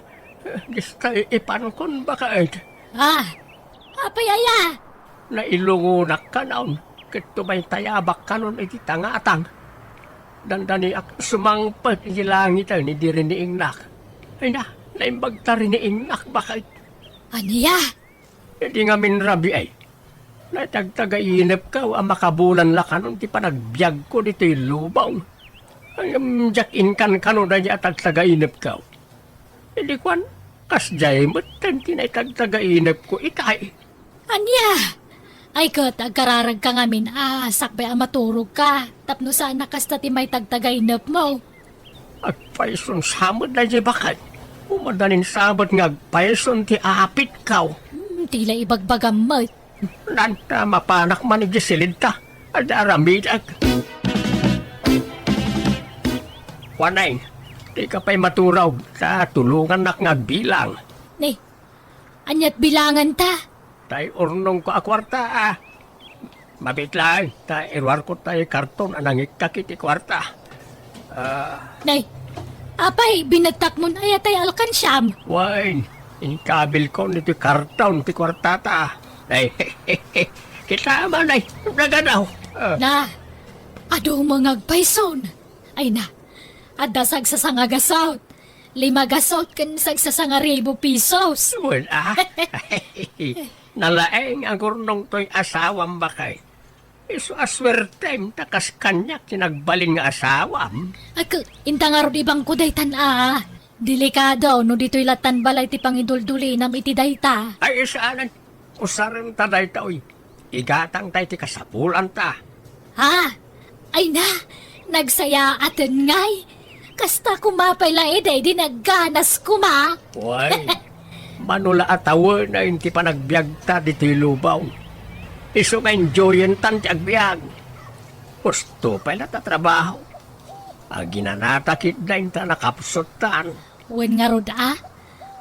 Gista ipanukon bakay. Apayaya. Nailungunak ka naon. Kito may tayabak ka nun iti tangatang. Dandani ak sumangpet iti langit ay ni diriniing nak. Ay na, naimbagta riniing nak bakit? Aniya? Hindi nga minrabi ay. Natagtagainip ka ang makabulan la kanon ti panagbiag ko dito'y lubaw. Ay jack-in kan kanon na niya tagtagainip ka. Hindi kwan, kasjay mo't tanti na tagtagainip ko itay. Anya? Ay kat, agkararag ka ngamin, sakbay maturog ka. Tapno sana kasta ti may tagtagaynap mo. Agpaison samod na niya bakit? Umadanin sabot nga agpaison ti apit kaw. Tila ibagbagam mo. Nanta mapanak man ni Gisilid ta. Adaramitag. Wanay, di ka pa'y maturaw sa tulungan nak nga bilang. Ne, anyat bilangan ta. Tay urnong ko akwarta Mabitlay, tay irwar ko tay karton anangik kakiti kwarta. Nay, apay, binatak mo na yatay alkansyam. Wine, inkabil ko nito karton ti kwarta ta. Ay, kita man ay, nagadaw. Na, ado mga agpayson. Ay na, adasag sa sangagasot. 5 gasot kan sagsasanga 1,000 pesos. Wala. Nalaeng ang kurnong to'y asawam bakay. Iso aswertem takas kanyak sinagbalin nga asawam. Ak, intangarod ibang kuday Delikado, no dito'y latan balay ti pangidul-duli nam iti dayta. Ay isaanan, usaran ta day taoy. Igatang tay ti kasapulan ta. Ay na, nagsaya atin ngay. Kasta kumapay lang eday, di nagganas kuma. Way, manula atawa na inti pa nagbiag ta dito'y lubaw. Iso nga enjoyin tan ti agbiag. Gusto pa na tatrabaho. Aginanatakit na inta nakapsot tan. Wen nga rod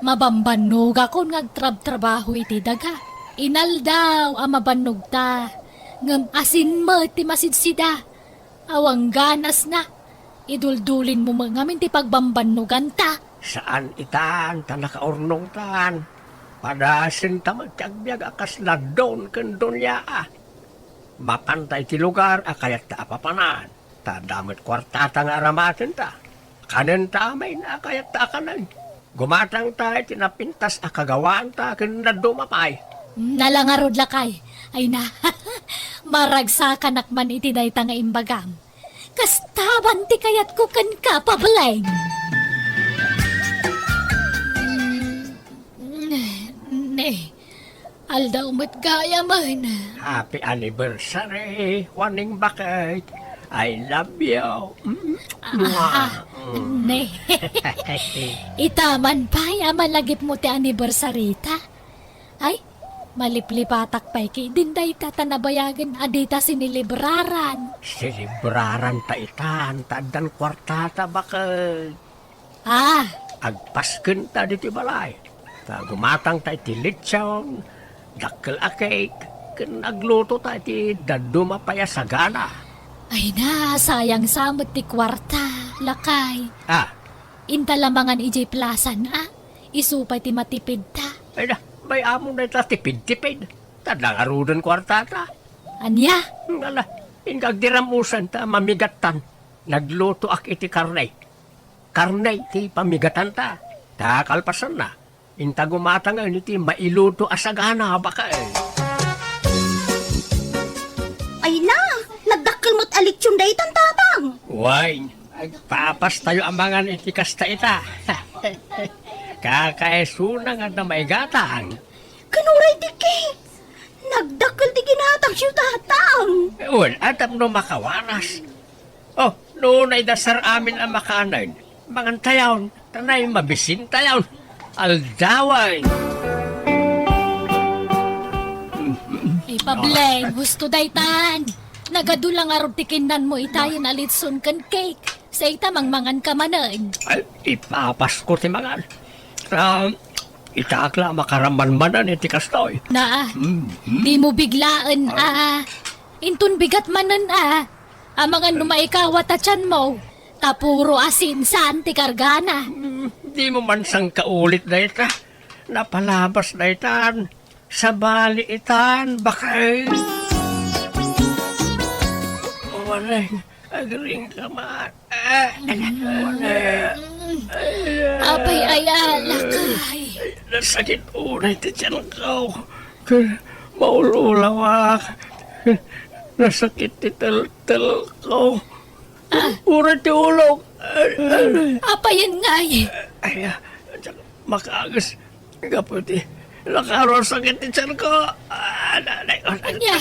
mabambanog ako ngagtrab-trabaho iti daga. Inaldaw mabanog ta. Ngam asin mo ti masidsida. Awang ganas na. Iduldulin mo ngamin ti pagbambanugan ta. Saan itan ta nakaurnong tan? Padasin ta magtagbiag akas na doon kandun ya Mapantay ti lugar akayat ta apapanan. Ta damit kwartata nga aramatin ta. Kanin ta may na akayat ta akanan. Gumatang ta tinapintas akagawaan ta kanda dumapay. Nalangarod lakay. Ay na, maragsa kanakman iti dayta nga imbagam. Kastaban ti kayat ko kan kapabalay. Ne, aldaw mo't gaya man. Happy anniversary, waning bakit. I love you. Ne, itaman pa, yaman lagip mo ti anniversary ta. Ay, maliplipatak pa'y kay dinday tatanabayagan adita sinilibraran. Silibraran ta itan, tadan kwartata bakit. Agpasken ta diti balay. Ta gumatang ta iti litsyon, dakkel a cake, ken nagluto ta iti daduma paya sagana. Ay na, sayang samot ti kwarta, lakay. Inta lamangan ijay plasan isupay ti matipid ta. Ay na, may among na ita tipid-tipid. Tadlangarudan kwartata. Anya? Ngala, ingagdiramusan ta mamigatan. Nagluto ak iti karnay. Karnay ti pamigatan ta. Ta kalpasan na. Inta gumatang iti mailuto asagana baka Ay na, nagdakkel mo't alitsyon day tatang. Wine, papas tayo amangan iti kasta ita. Kakaesuna nga na may gatang. Kanuray di kay. Nagdakkel di ginatang siya tatang. Well, atap no makawaras. Oh, noon ay dasar amin ang makanan. Mangan tayaw, tanay mabisin tayaw. Aldaway. Ipableng, gusto daytan. Nagadulang arog tikinan mo itayan alitson kan cake. Sa itamang mangan ka manan. Ay, ipapas ko ti mangan. Itakla makaraman-manan iti kastoy. Na, di mo biglaan Intun bigat manan Amangan numaikawat at tiyan mo. Tapuro asin saan ti kargana. Di mo man sang kaulit na ita. Napalabas na itan. Sa bali itan, bakay. Walang, agring ka man. Apay ay alakay. Nasakit unay ti tiyan ko. Maululawak. Nasakit ti tel-tel ko. Urat ti ulog. Apay yan ngay. Ay, makagas. Kaputi. Nakaro sakit ti tiyan ko. Anya?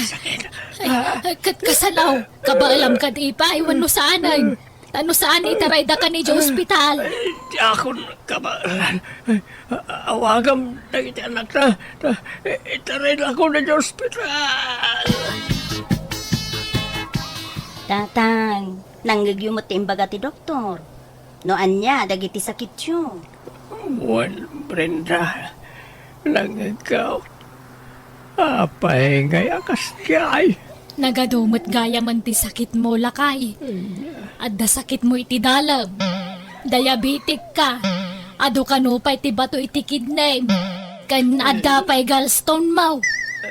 Ay, kasalaw. Kabaalam ka di pa. Iwan no saanan. Ano saan itarayda ka ni Diyo ospital? Di ako kabalan. Awagam na iti anak na. Itaray na ako na sa ospital. Tatang, nangyayumot ti imbaga ti doktor. No anya, dagiti sakit yun. Juan Brenda, nangagaw. Apay ngay akas kay. Nagadumot gaya man ti sakit mo lakay. Adda sakit mo iti dalam. Diabetic ka. Ado kanupay ti bato iti kidney. Kan adda pay gallstone mo.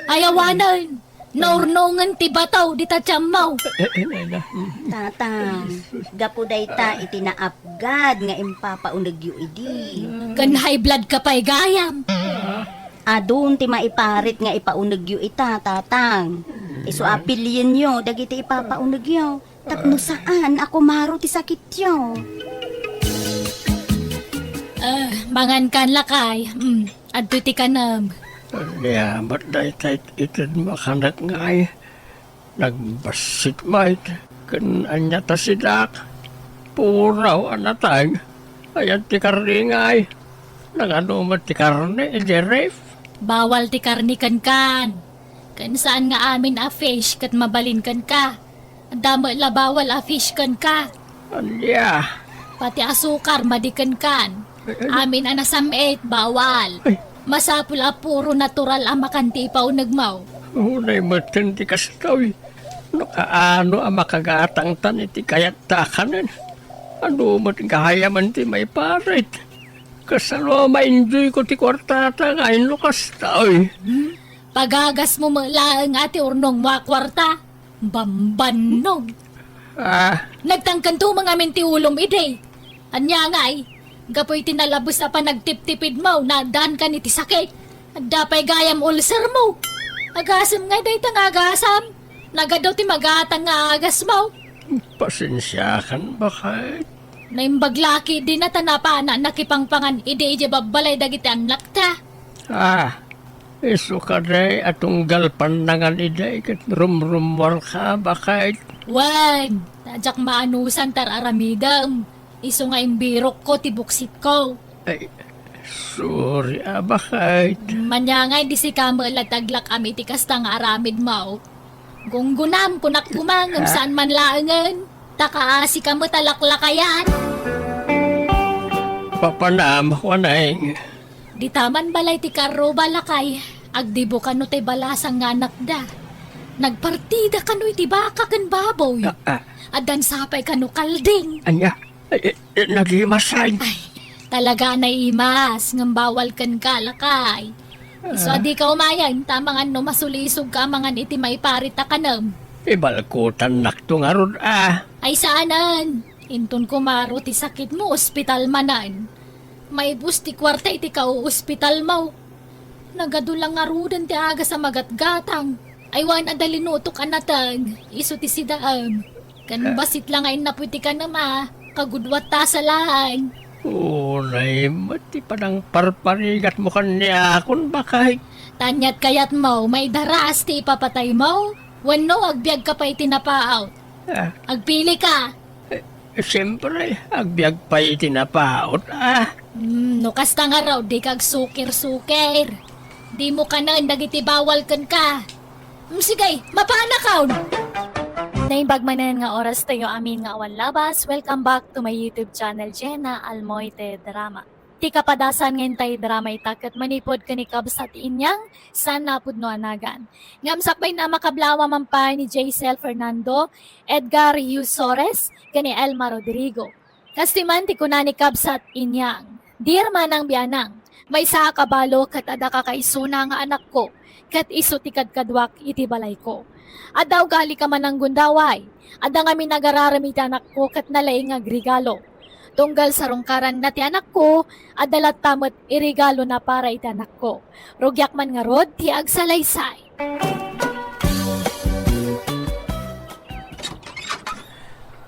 Ayawanan. Naurnongan ti bataw di tatyam mo. Tatang, gapuday ta iti naapgad nga impapaunag yu idi. Kan high blood ka pay gayam. Adun ti maiparit nga ipaunag yu ita, tatang. Iso apilyen yo, dagiti ipapaunag yo. Tapno saan ako maro ti sakit yo. Mangan kan lakay. Adto ti kanam. Kaya ba't dahi tayo itad makanak ngay? Nagbasit mait. Kan anya ta sidak. Puraw anatag. Ayan ti karni ngay. Nanganumat ti karni, edi ref. Bawal ti karnikan kan. Kan saan nga amin a fish kat mabalin kan ka. Dama la bawal a fish kan ka. Anya. Pati asukar madikan kan. Amin a nasamit bawal. Masapul a puro natural a makanti pa unagmaw. Unay matan ti kastoy. No kaano ang makagatang tan iti kayat takanan. Ano mat gahayaman ti may parit. Kasano ma-enjoy ko ti kwartata ngayon no kastoy. Pagagas mo malaang ati urnong wakwarta. Bambanog. Nagtangkan to mga minti ulom ide. Anya ngay. Gapoy tinalabos na pa nagtip-tipid mo na daan ka ni ti sakit. Dapay gayam ulcer mo. Agasam nga day tang agasam. Nagadaw ti magatang nga agas mo. Pasensyakan ba kahit? Naimbaglaki din na tanapa na nakipangpangan ide babalay dagiti ang lakta. Iso ka day atong galpanangan iday kat rumrumwar ka ba kahit? Wag, tadyak maanusan tar aramidam. Iso nga imbirok ko tibuksit ko. Ay, sorry ba kahit? Manyangay di si Kamal taglak ami ti kastang aramid mo. Gunggunam kunak kumangam saan man laangan. Takaasi ka mo talaklakayan. Papanam ko na Di taman balay ti karo balakay. Agdibo ka no tay balasang nganak da. Nagpartida ka no iti baka kan baboy. Adan sapay ka no kalding. Anya, nagimasay. Ay, talaga na imas. Ngam bawal kan kalakay. So adi ka umayan. Tamang ano masulisog ka mangan iti may parita ka nam. Ibalkutan nakto nga ron Ay saanan. Intun kumaro ti sakit mo ospital manan. May bus ti kwarta iti ka ospital mo. Nagadulang nga rudan ti aga sa magatgatang. Aywan adalinutok anatag. Iso ti sidaam. Kan basit lang ay naputi ka na ma. Kagudwat ta sa laang. Unay, mati pa ng parparigat mo kanya kung bakay. Tanyat kayat mo, may daras ti ipapatay mo. Wano, agbyag ka pa itinapaot. Ah, Agpili ka. siyempre, agbyag pa itinapaot. No kasta nga raw, di kag sukir-sukir. Di mo ka na, dagiti bawal kan ka. Sige, mapanakaw! Naimbag manan nga oras tayo amin nga awan labas. Welcome back to my YouTube channel, Jenna Almoite Drama. Ti kapadasan ngayon tayo drama itakat manipod ka ni Kabsat Inyang san napud no anagan. Ngamsakbay na makablawa man pa ni Jaisel Fernando, Edgar Yusores, kani Elma Rodrigo. Kastiman ti kuna ni Kabsat Inyang. Dear manang bianang, may sa kabalo kat ada kakaisuna nga anak ko, kat iso ti kadkadwak iti balay ko. Adaw gali ka man ang gundaway, ada nga minagararamit anak ko kat nalay nga regalo. Tunggal sa rungkaran na ti anak ko, adalat tamot irigalo na para iti anak ko. Rugyak man nga rod, ti agsalaysay.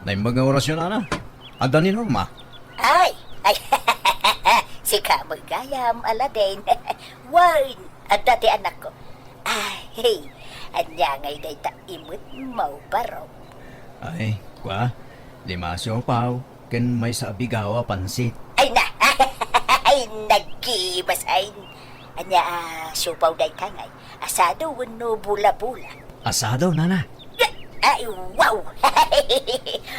Naimbag nga orasyon, Ana. Ada ni Norma. Ay! Si Kamoy Gayam, Aladin. Wine! At dati anak ko. Ay, anya ngay day ta imut mau baro. Ay, kwa. Lima siopaw. Ken may sa abigawa pansit. Ay na! Ay, nagkibasain. Anya, supaw day kangay. Asado wano bula-bula. Asado, Nana. Ay, wow!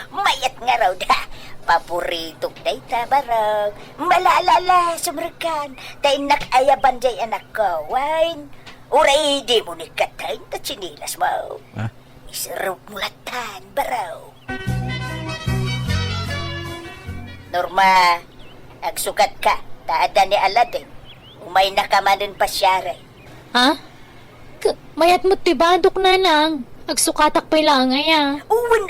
Mayat nga raw da. Paboritong day ta barang. Malalala, sumrekan. Tay nakayaban day anak ko. Wine. Uray, di mo ni katayin ta chinilas mo. Ha? Isarap mulatan, baraw. Norma, agsukat ka. Taada ni Aladin. Umay nakamanin pa siya rin. Ha? Mayat mo tibadok na lang. Agsukatak pa lang ngaya. Uwan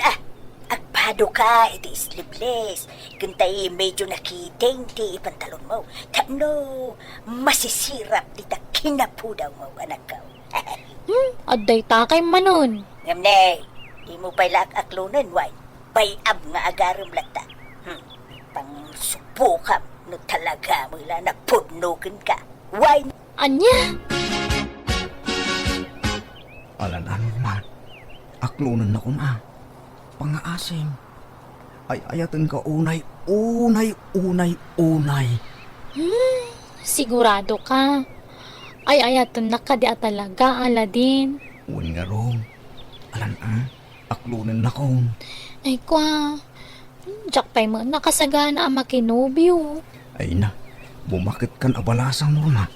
agpado ka, iti sleeveless. Kuntay medyo nakiting ti pantalon mo. Tano, masisirap dita kinapudaw mo, anak ko. Aday takay manon. Ngamne, di mo pa'y aklunan, wine. Payab nga agaram lata. Pang subukam, no talaga mo ila napudnukin ka. Wine. Anya? Alan, Norma. Aklunan na kun Pangaasim. Ay ayatan ka unay. Sigurado ka. Ay ayatan na ka di talaga, Aladin. Un nga ron. Alan, aklunan na kun. Ay kwa. Jack pa'y mo nakasagana ang makinobyo. Ay na, bumakit kan abalasang Norma.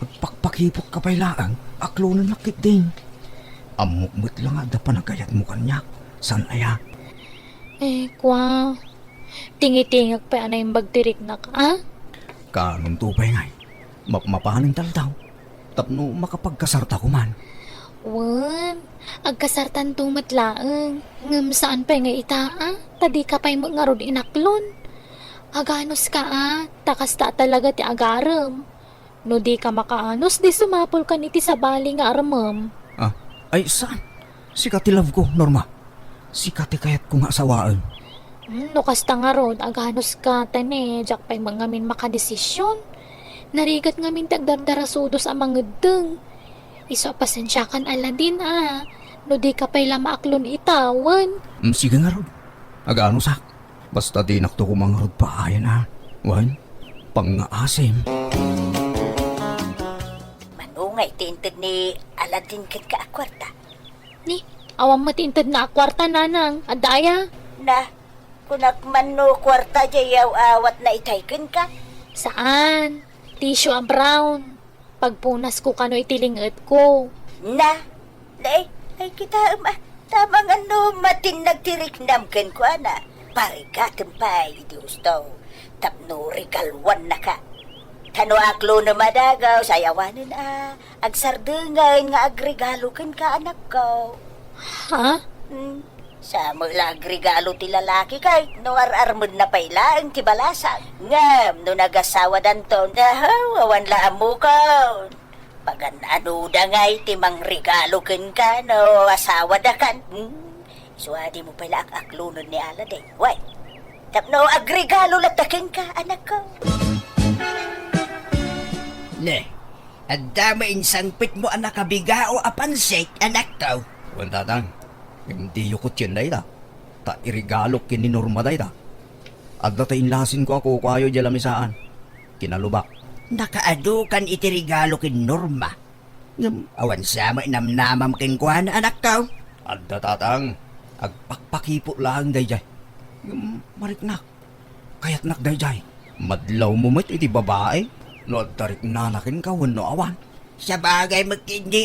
Agpakpakipok ka pa'y laang. Aklunan na kit din. Amukmut lang ada panagayat mo kanyak. San aya? Kwa. Tingi-tingag pa anay bagtirik na ka, Kanon tupay ngay. Mapaning taldaw. Tapno makapagkasarta ko man. Wan, agkasartan tumatlaang. Ngam saan pa nga itaa? Tadi ka pa'y ngarod inaklon. Aganos ka takas ta talaga ti agaram. No di ka makaanos, di sumapol ka niti sa bali nga aramam. Ay saan? Sikati love ko, Norma. Sikati kayat ko nga asawaan. No kasta nga rod, aganos ka tane, jak pa'y mangamin makadesisyon. Narigat ngamin tagdardarasudos ang mga deng. Iso pasensya kan Aladin no di ka pa'y lamaaklon itawan. Sige nga rod. Agaano sak. Basta di nakto ko mga rod pa ayan Wan, pangaasim. Manungay tintid ni Aladin kin ka akwarta. Ni, awang matintad na akwarta nanang, adaya. Na, kunak man no kwarta jayaw awat na itaykin ka. Saan? Tissue ang brown. Pagpunas ko kano itilingit ko. Na, ay kita tamang matinag tiriknamken ko Parigatem pa, iti gusto. Tapno regalwan na ka. Tano aklo na madagaw, sayawanin agsardengay nga agregalo ken ka anak ko. Ha? Sa mga agregalo ti lalaki kay no ararmod na pailaan ti balasan. Ngam, no nagasawa danton, wawan laam mo ka. Pagan ano da ngay ti mang regalo ken ka no asawa da kan. Suwadi mo pala ang aklunon ni Aladay. Why? Tapno, agregalo lataking ka, anak ko. Ne, ang dami insangpit mo ang nakabigao apansik, anak ko. Wan tatang, hindi yukot yun day ta. Ta irigalok kin ni Norma day ta. At inlasin ko ako kayo dyan lamisaan. Kinalubak. Nakaadukan iti regalo kin Norma. Awan sama inamnamam kin kuhan, anak ko. At tatang, agpakpakipo lang day jay. Mariknak. Kaya't nak day jay. Madlaw mo met iti babae. No tarik nanakin ka wano awan. Sa bagay magkindi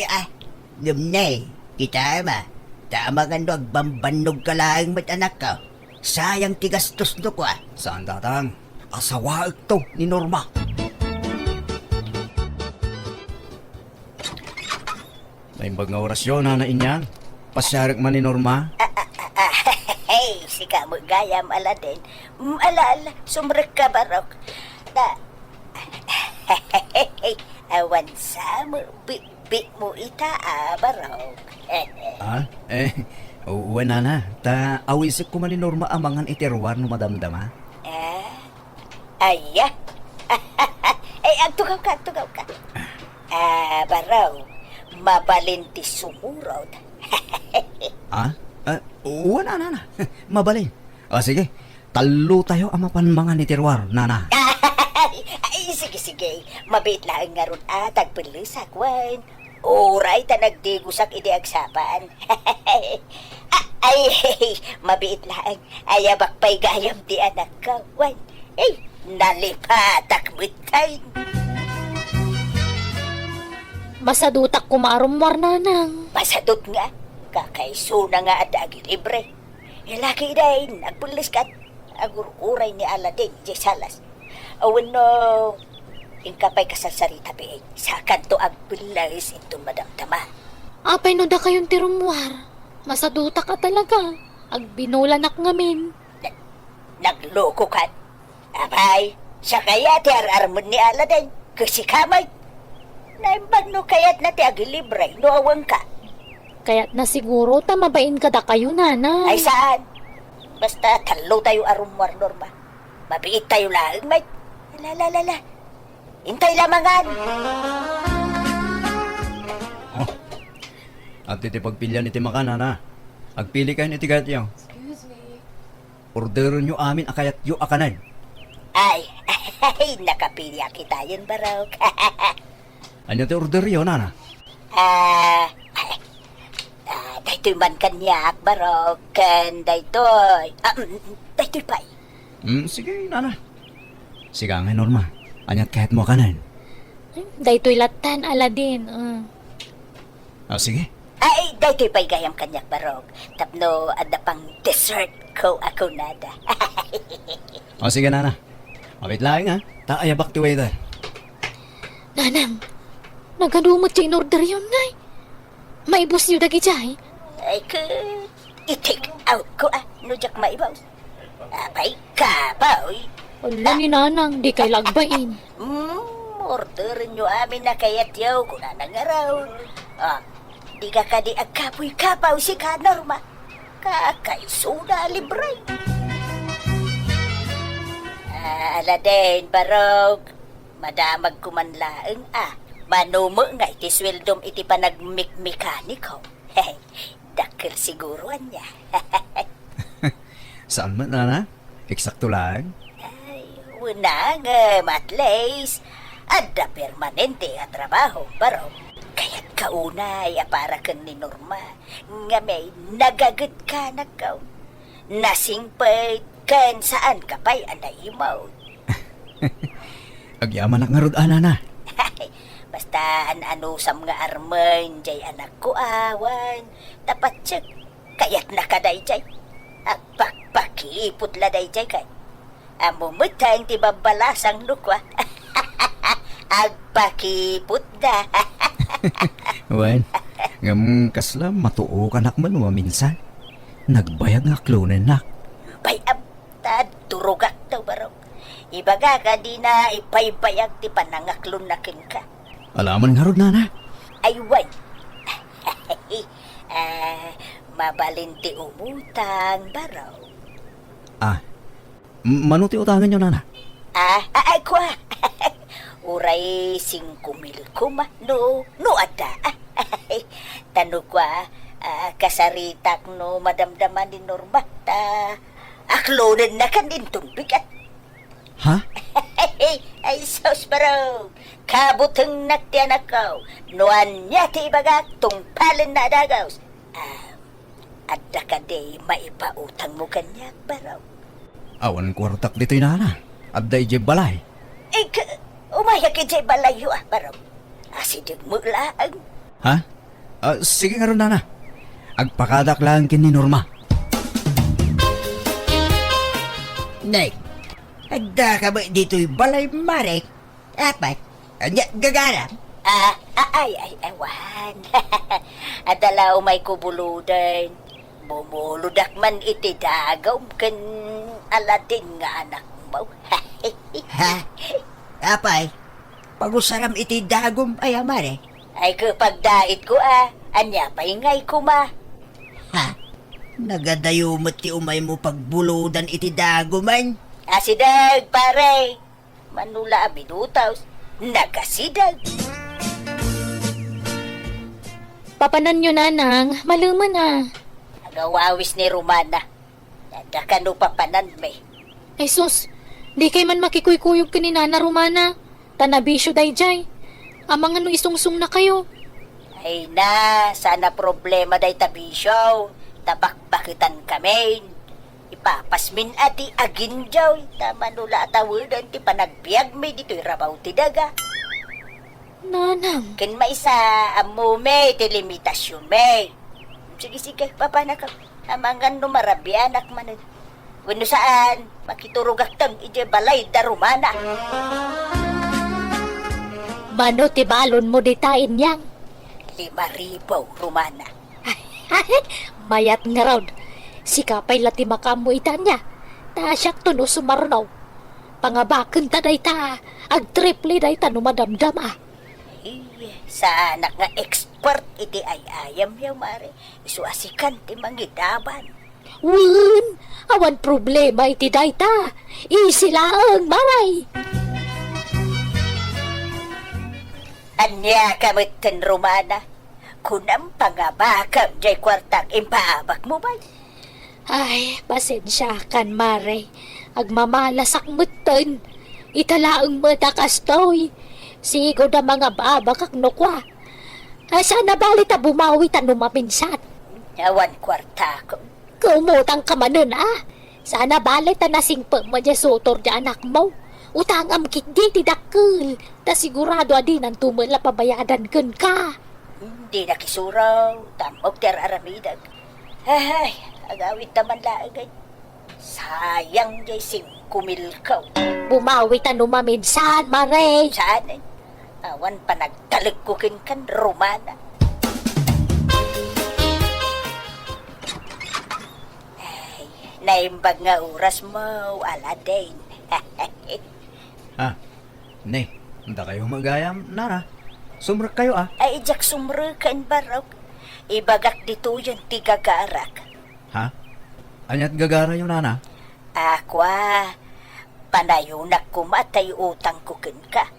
Lumnay, kita ma. Tama nga no agbambanog ka lang mat anak ko. Sayang tigastos no ko Saan tatang? Asawa ito ni Norma. May mga orasyon na inyan. Pasyarik man ni Norma. Hey, si kamo gayam Aladdin. Alala, sumrek ka barok. Na, awan sa mo, bit mo ita barok. Ha? Wala na. Ta awisip ko man ni Norma amangan iterwar no madamdama. Aya. Ang tugaw ka. Baraw, mabalinti sumurod. Ha? Wala na. Mabalin. Sige. Talo tayo ang mapanmangan ni Terwar, nana. Ay, sige. Mabit lang nga ron tagpilisak, wan. Oray ta nagdigusak iti agsapan. Ay, mabit lang. Ayabak pa'y gayam di anak ka, wan. Ay, nalipatak bitay. Masadutak kumarumwar nanang. Masadot nga. Kakaiso na nga at agi libre. Ilaki dahin, nagpulis kat. Agur-uray ni Aladdin, di salas. Awan no, ingkapay kasasarita piin. Sa kanto agpulis ito madamdama. Apay no da kayong tirumwar. Masadutak ka talaga. Agbinulanak ngamin. Nagloko ka. Apay, siya kaya ti ararmon ni Aladdin. Kasi kamay. Naimbag no kaya't na ti agi libre, no awang ka. Kaya't na siguro tamabain ka da kayo, nanay. Ay saan? Basta talo tayo arumwar, Norma. Mabiit tayo lang, mate. La. Intay lamangan. At iti pagpilyan iti makanan, ha? Agpili kayo iti gat yaw. Excuse me. Orderon nyo amin akayat yu akanan. Ay, nakapilya kita yun, Barok. Ano ti order yun, nana? Daytoy man kanyak, Barok. Kan daytoy. Daytoy pa'y. Sige, nana. Sige nga, Norma. Anyat kahit mo kanan. Daytoy latan, Aladdin. Sige. Ay, daytoy pa'y gayam kanyak, Barok. Tapno, ada pang dessert ko ako nada. Sige, nana. Mabit lang, ha? Taayabak ti waiter. Nanang, nagadumot siya in order yun, ngay. Maibos niyo dagi jay. Ay, i-take out ko, nujak maibaw. Abay ka ba, oy? Wala ni nanang, di kay lagbain. Orderin nyo amin na kayat yaw kung nanangaraw. Di ka di agkapoy kapaw si ka, Norma. Kakaisuda libre. Aladdin, Barok. Madamag kumanlaeng, manumo nga iti sweldom iti panagmik-mekaniko. Dakil siguruan niya. Saan man, nana? Eksakto lang. Ay, wala nga, matlays. Ada permanente nga trabaho, Barok. Kaya't kaunay, para kan ni Norma. Nga may nagagad ka na kaw. Nasingpay kan saan ka pa'y anaimaw. Agyaman ak nga rod, nana. Basta anusam nga armen, jay anak ko awan. Tapat siya, kaya't nakaday jay. Agpakpakipot la day jay kay. Amumot tayong tibabalasang lukwa. Agpakipot na. Wen, ngam kasla matuo ka nak man minsan. Nagbayag nga klonen nak. Bayab, turugak daw, Barok. Ibaga ka di na ipaybayag ti panangaklon na kin ka. Alaman nga rod, nana. Ay, wan. mabalinti umutang baraw. Ah, manuti utangan nyo, nana. Ay kwa. Uray 5,000 kuma no ada. Tano kwa kasaritak no madamdaman ni Norma ta aklonan na kan din tumbigat. Ha? Ay sos baraw. Kabuteng naktian akaw. Nuan niya ti bagak tungpalin na dagaws. Adda ka day maipautang mo kanyak baraw. Awan kwartak dito'y nana. Abday je balay. Umaya ka dyan balayo baraw. Asidig mo lang. Ha? Sige nga ron, nana. Agpakadak lang kin ni Norma. Nay, adda ka ba dito'y balay marek? Apat? Anya, gagara? Ay, wan. Adala umay kubuludan. Bumuludak man iti dagaw kan alatin nga anak mo. Ha? Apay, pagusaram iti dagom ay amare. Ay kapag dait ko anya pa ingay ko ma. Ha? Nagadayo mo ti umay mo pagbuludan iti dagoman. Asidag pare, manula abinutaws, nagasidag. Papanan nyo, nanang. Maluman na. Nagawawis ni Romana. Nadakan no papanan may. Ay sus, di kay man makikuykuyog ka ni Nana Romana. Tanabisyo day jay. Amang ano isungsung na kayo. Ay na, sana problema day tabisyaw. Tabakbakitan kami. Ipapasmin ati agin jaw. Tamanula atawadan ti panagbiag may dito'y rabaw ti daga. Nanang. Kin maisa amo may ti limitasyon may. Sige, papanak ka. Amangan no marabianak manan. Wano saan, makiturugak tang ije balay da Romana. Mano ti balon mo ditain yang? 5,000 Romana. Mayat nga raw. Sikapay lati makamu itanya. Tasyak to no sumarnaw. Pangabakan ta day ta. Ag triple day ta no madamdama. Sa anak nga expert iti ay ayam yaw mare. Isuasikan ti mangidaban. Wen, awan problema iti day ta. Isilaang maray. Anya kamiten Romana. Kunam pangabakam jay kwartak impaabak mo ba? Ay, pasensya kan mare. Agmamalasak mutten. Italaang matakas toy. Sigo na mga babakak no kwa. Sana balit ta bumawi ta numapinsan. Awan kwarta ko. Kumutang ka manon Sana balit ta nasingpa mo dya sutor dya anak mo. Utang amkik di tidakkel. Ta sigurado adin ang tumala pabayadan kun ka. Hindi nakisuraw. Tamog ter aramidag. Ay, agawit naman laagay. Sayang jay 5,000 kaw. Bumawi ta numaminsan, mare. Saan eh? Awan pa nagtalagkukin kan Romana. Ay, naimbag nga oras mo, Aladdin. Ha? Ne, hindi kayo magayam, nana. Sumrak kayo Ay, jak sumrukan barok. Ibagak dito yung tigagarak. Ha? Anyat gagara yung nana? Akwa, panayunak ko matay utang kukin ka.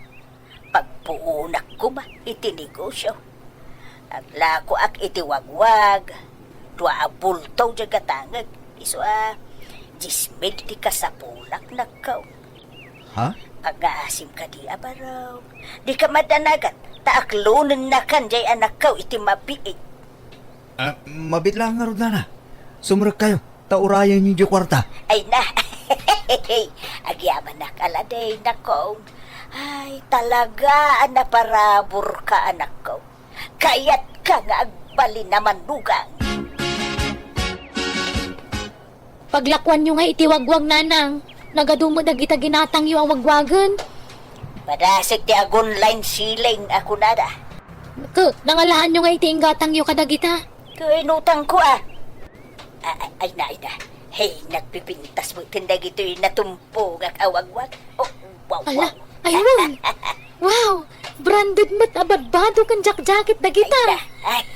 Pagpuunak ko itinegosyo. Agla ko ak itiwagwag. Dua bultaw jagatangag. Iso 10,000 ti kasapulak nakaw. Ha? Pag-aasim ka di abaraw. Di ka madanagat. Taaklunan na kan jay anak kaw iti mapiig. Mabit lang nga ron, nana. Sumrak kayo. Taurayan niyo yung kwarta. Ay na. Agyaman nak aladay nako. Ay talaga naparabor ka anak ko. Kayat ka nga agbali naman dugang. Paglakwan nyo nga itiwagwag nanang. Nagadumod na kita ginatang yung ang wagwagan. Madasig ti agon line siling ako nada. Nangalahan nyo nga itiinggatang yung kadagita. Kainutang ko Ay na. Hey, nagpipintas mo tindag ito'y natumpo ngak awagwag. Oh, wow. Ala, ayun. Wow, Branded mat abadbado kan jacket dagita.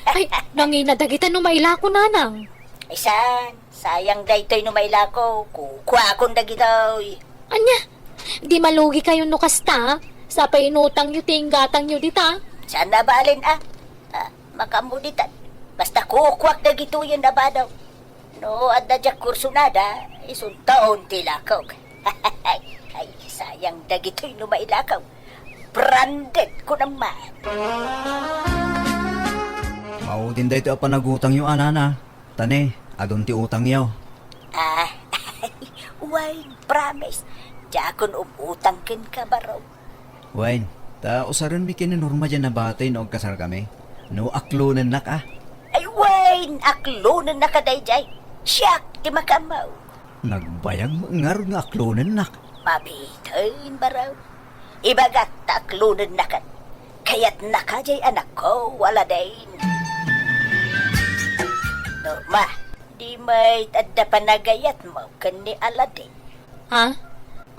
Ay, nangina dagita no mailako nanang. Isan, sayang daytoy no mailako. Kukuha akong dagitoy. Anya, di malugi kayo no kasta. Sa painutang yu tinggatang yu dita. Saan na balin makamuditan. Basta kukwak dagito yun na ba daw. No, adda jak kursunada, isun taon tilakaw. Ay, sayang dagitoy no mailakaw. Branded ko naman. Mao din dayto panagutang yung anana. Tane, adon ti utang yaw. Wine, promise. Jakon umutang kin ka baraw. Wine, ta usaran mi kininorma dyan na batay na og kasar kami. No aklunan nak ah. Ay, wine, aklunan na ka dayjay. Siyak, di makamaw. Nagbayag ngar nga aklunan nak. Mabitain baraw. Ibagat taklunan na kan. Kaya't nakajay anak ko, wala din. Norma, di may tadda panagayat mo kan ni Aladin. Ha?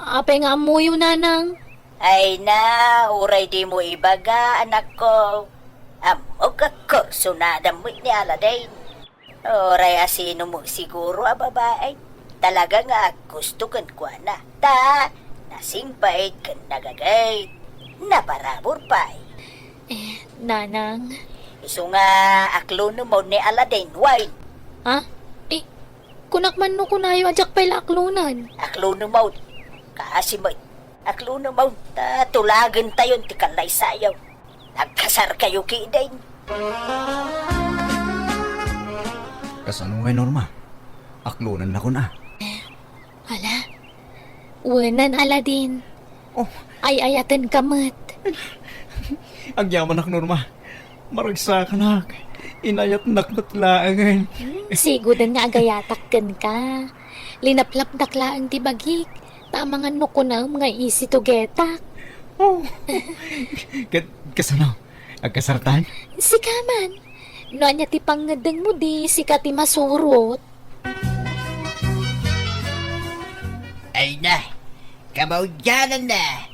Apay nga amuyo nanang. Ay na, uray di mo ibaga, anak ko. Amog ako, sunada mo ni Aladin. Oray asino mo siguro, babae. Talaga nga gusto kan ko na. Nasimpait kan nagagay. Naparabor pa. Nanang. Iso nga aklo mo ni Aladin, wine. Ha? Kunakman no kunayo ajak pay laklunan. Aklo mo, kasi mo. Aklo mo, tulagan tayo ti kalay sayaw. Nagkasar kayo kidain. Kasano ngay Norma? Aklunan na ko na. Hala. Wanan Aladin. Oh, Ay ayaten kamat. ang yaman nak Norma. Maragsa ka nak. Inayat nak matlaangan. Sigudan nga agayatak ka. Linaplap naklaang tibagik. Tamangan no ko na mga isi tugetak. Oh. Kasano? Agkasartan? Si Kaman. No anya ti pangadeng mo di si kati masurot. Ay na, kamaudyanan na.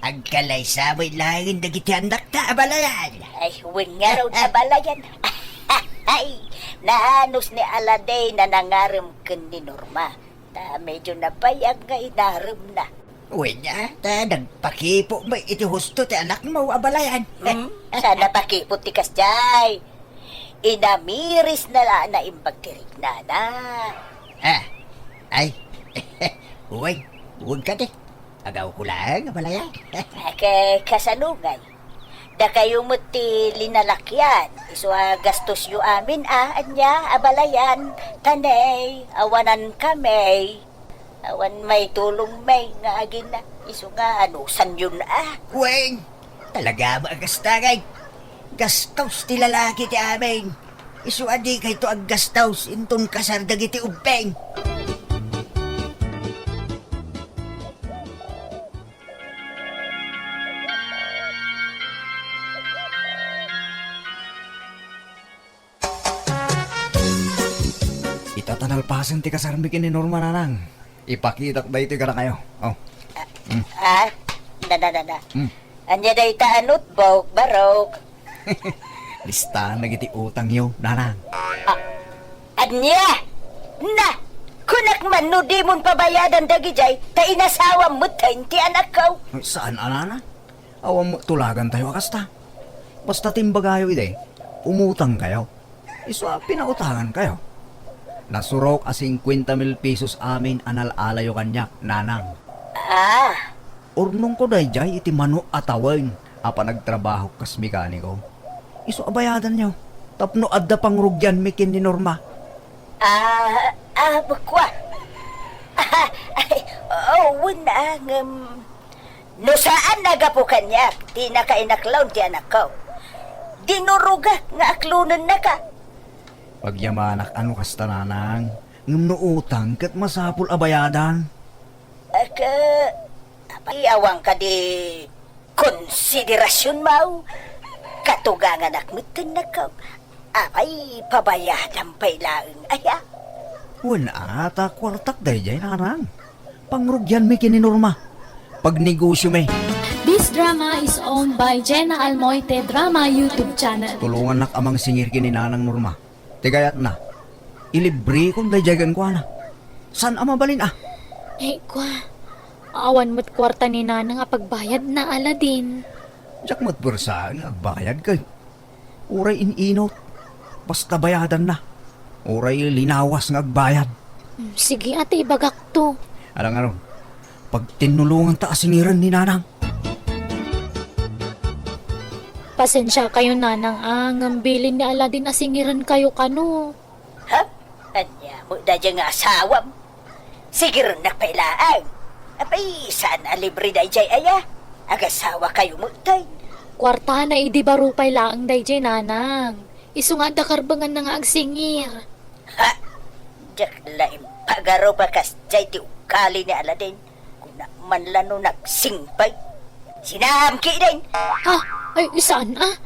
Ang kalay sa may langin na gitianak na abalayan. Ay, huwag nga raw na abalayan. Ay, naanos ni Aladay na nangaram kan ni Norma. Medyo napayag nga inaram na. Uy na, nagpakipo mo iti husto ti anak mo abalayan. Sana pakipo ti kasjay. Inamiris na na imbagtirik na. Ay, uy, huwag ka di. Agaw ko lang, abalayan. Kasanungay. Da kayo mo ti linalakyan. Iso gastos yu amin anya, abalayan. Tanay, awanan kami. Awan may tulong may nga agin na. Iso nga anusan yun Weng, talaga maagastagay. Gastos ti lalaki ti amin. Iso adi kay to ag gastos inton kasardag iti ubeng. Itatanalpasan ti kasarmikin ni Norma nanang. Ipakita ko ba ito ka na kayo? Oh. Na. Anya day taanot, bawk, barok. Listahan na giti utang yo, nanang. Anya! Na! Kunak man no di mon pabayadan dagi jay, ta inasawa mo ti anak ko. Saan anana? Awang mo tulagan tayo akasta. Basta timbagayo ide, umutang kayo. Iso pinautangan kayo. Nasurok a 50,000 pesos amin anal-alayo kanya, nanang. Urnong ko dayjay iti mano atawin apa nagtrabaho kas mekaniko. Iso abayadan nyo. Tapno adda pangrugyan mikin ni Norma. Bakwa. Wala no saan nagapo kanya, di nakainaklaw ti anak ko. Dinuruga nga aklunan na ka. Pagyamanak ano kasta nanang, ngam no utang kat masapul abayadan. Iawang ka di konsiderasyon mau. Katugangan akmitin na ka. Apay pabayadan pa'y laeng aya. Wala ata kwartak dayjay nanang. Pangrugyan mi kini Norma. Pag negosyo may. This drama is owned by Jenna Almoite Drama YouTube channel. Tulungan nak amang singir kini nanang Norma. Tigayat na. Ilibre kong dayagan ko na. San ama balin ah? Eh, kwa. Awan mo't kwarta ni Nana nga pagbayad na Aladin. Diyak mo't bursa nga bayad kay. Uray ininot. Basta bayadan na. Uray linawas nga bayad. Sige ate, ibagak to. Alang aron. Pag tinulungan ta asingiran ni nanang. Pasensya kayo Nanang ang bilin ni Aladin asingiran kayo kano. Ha? Anya mo da dyan nga asawa mo. Sige rin nakpailaan. Apay, saan alibre da jay aya? Agasawa kayo mo tay. Kwarta na idibarupay laang dayjay Nanang. Isu nga dakarbangan na nga agsingir. Ha? Diyak laim pagaro pa kas jay ti ukali ni Aladin. Kung na man lano nagsingpay. Sinamki din. Ha? Ay, saan ah?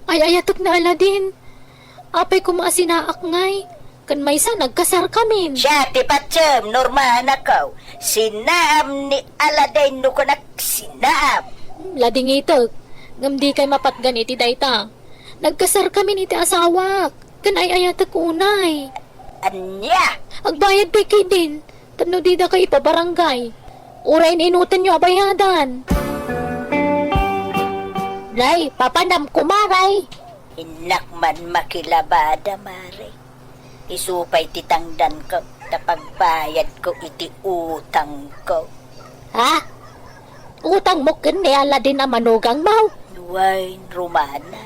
Ay, ayatok na Aladin. Apay kumaasinaak ngay. Kan may sa nagkasar kamin. Siya ti patsem, Norma nakaw. Sinam ni Aladin no ko nagsinam. Lading ito. Ngamdi kay mapatgan iti dayta. Nagkasar kami iti asawak. Kan ay ayatok unay. Anya? Agbayad pa kay din. Tano di da kay ipabarangay. Urayin inutan nyo abayadan. Ray, papanam kumaray. Inak man makilabada, Mare. Isupay titangdan ko, tapagbayad ko iti utang ko. Ha? Utang mo kin ni Aladin na manugang mau. Nuwain, Romana.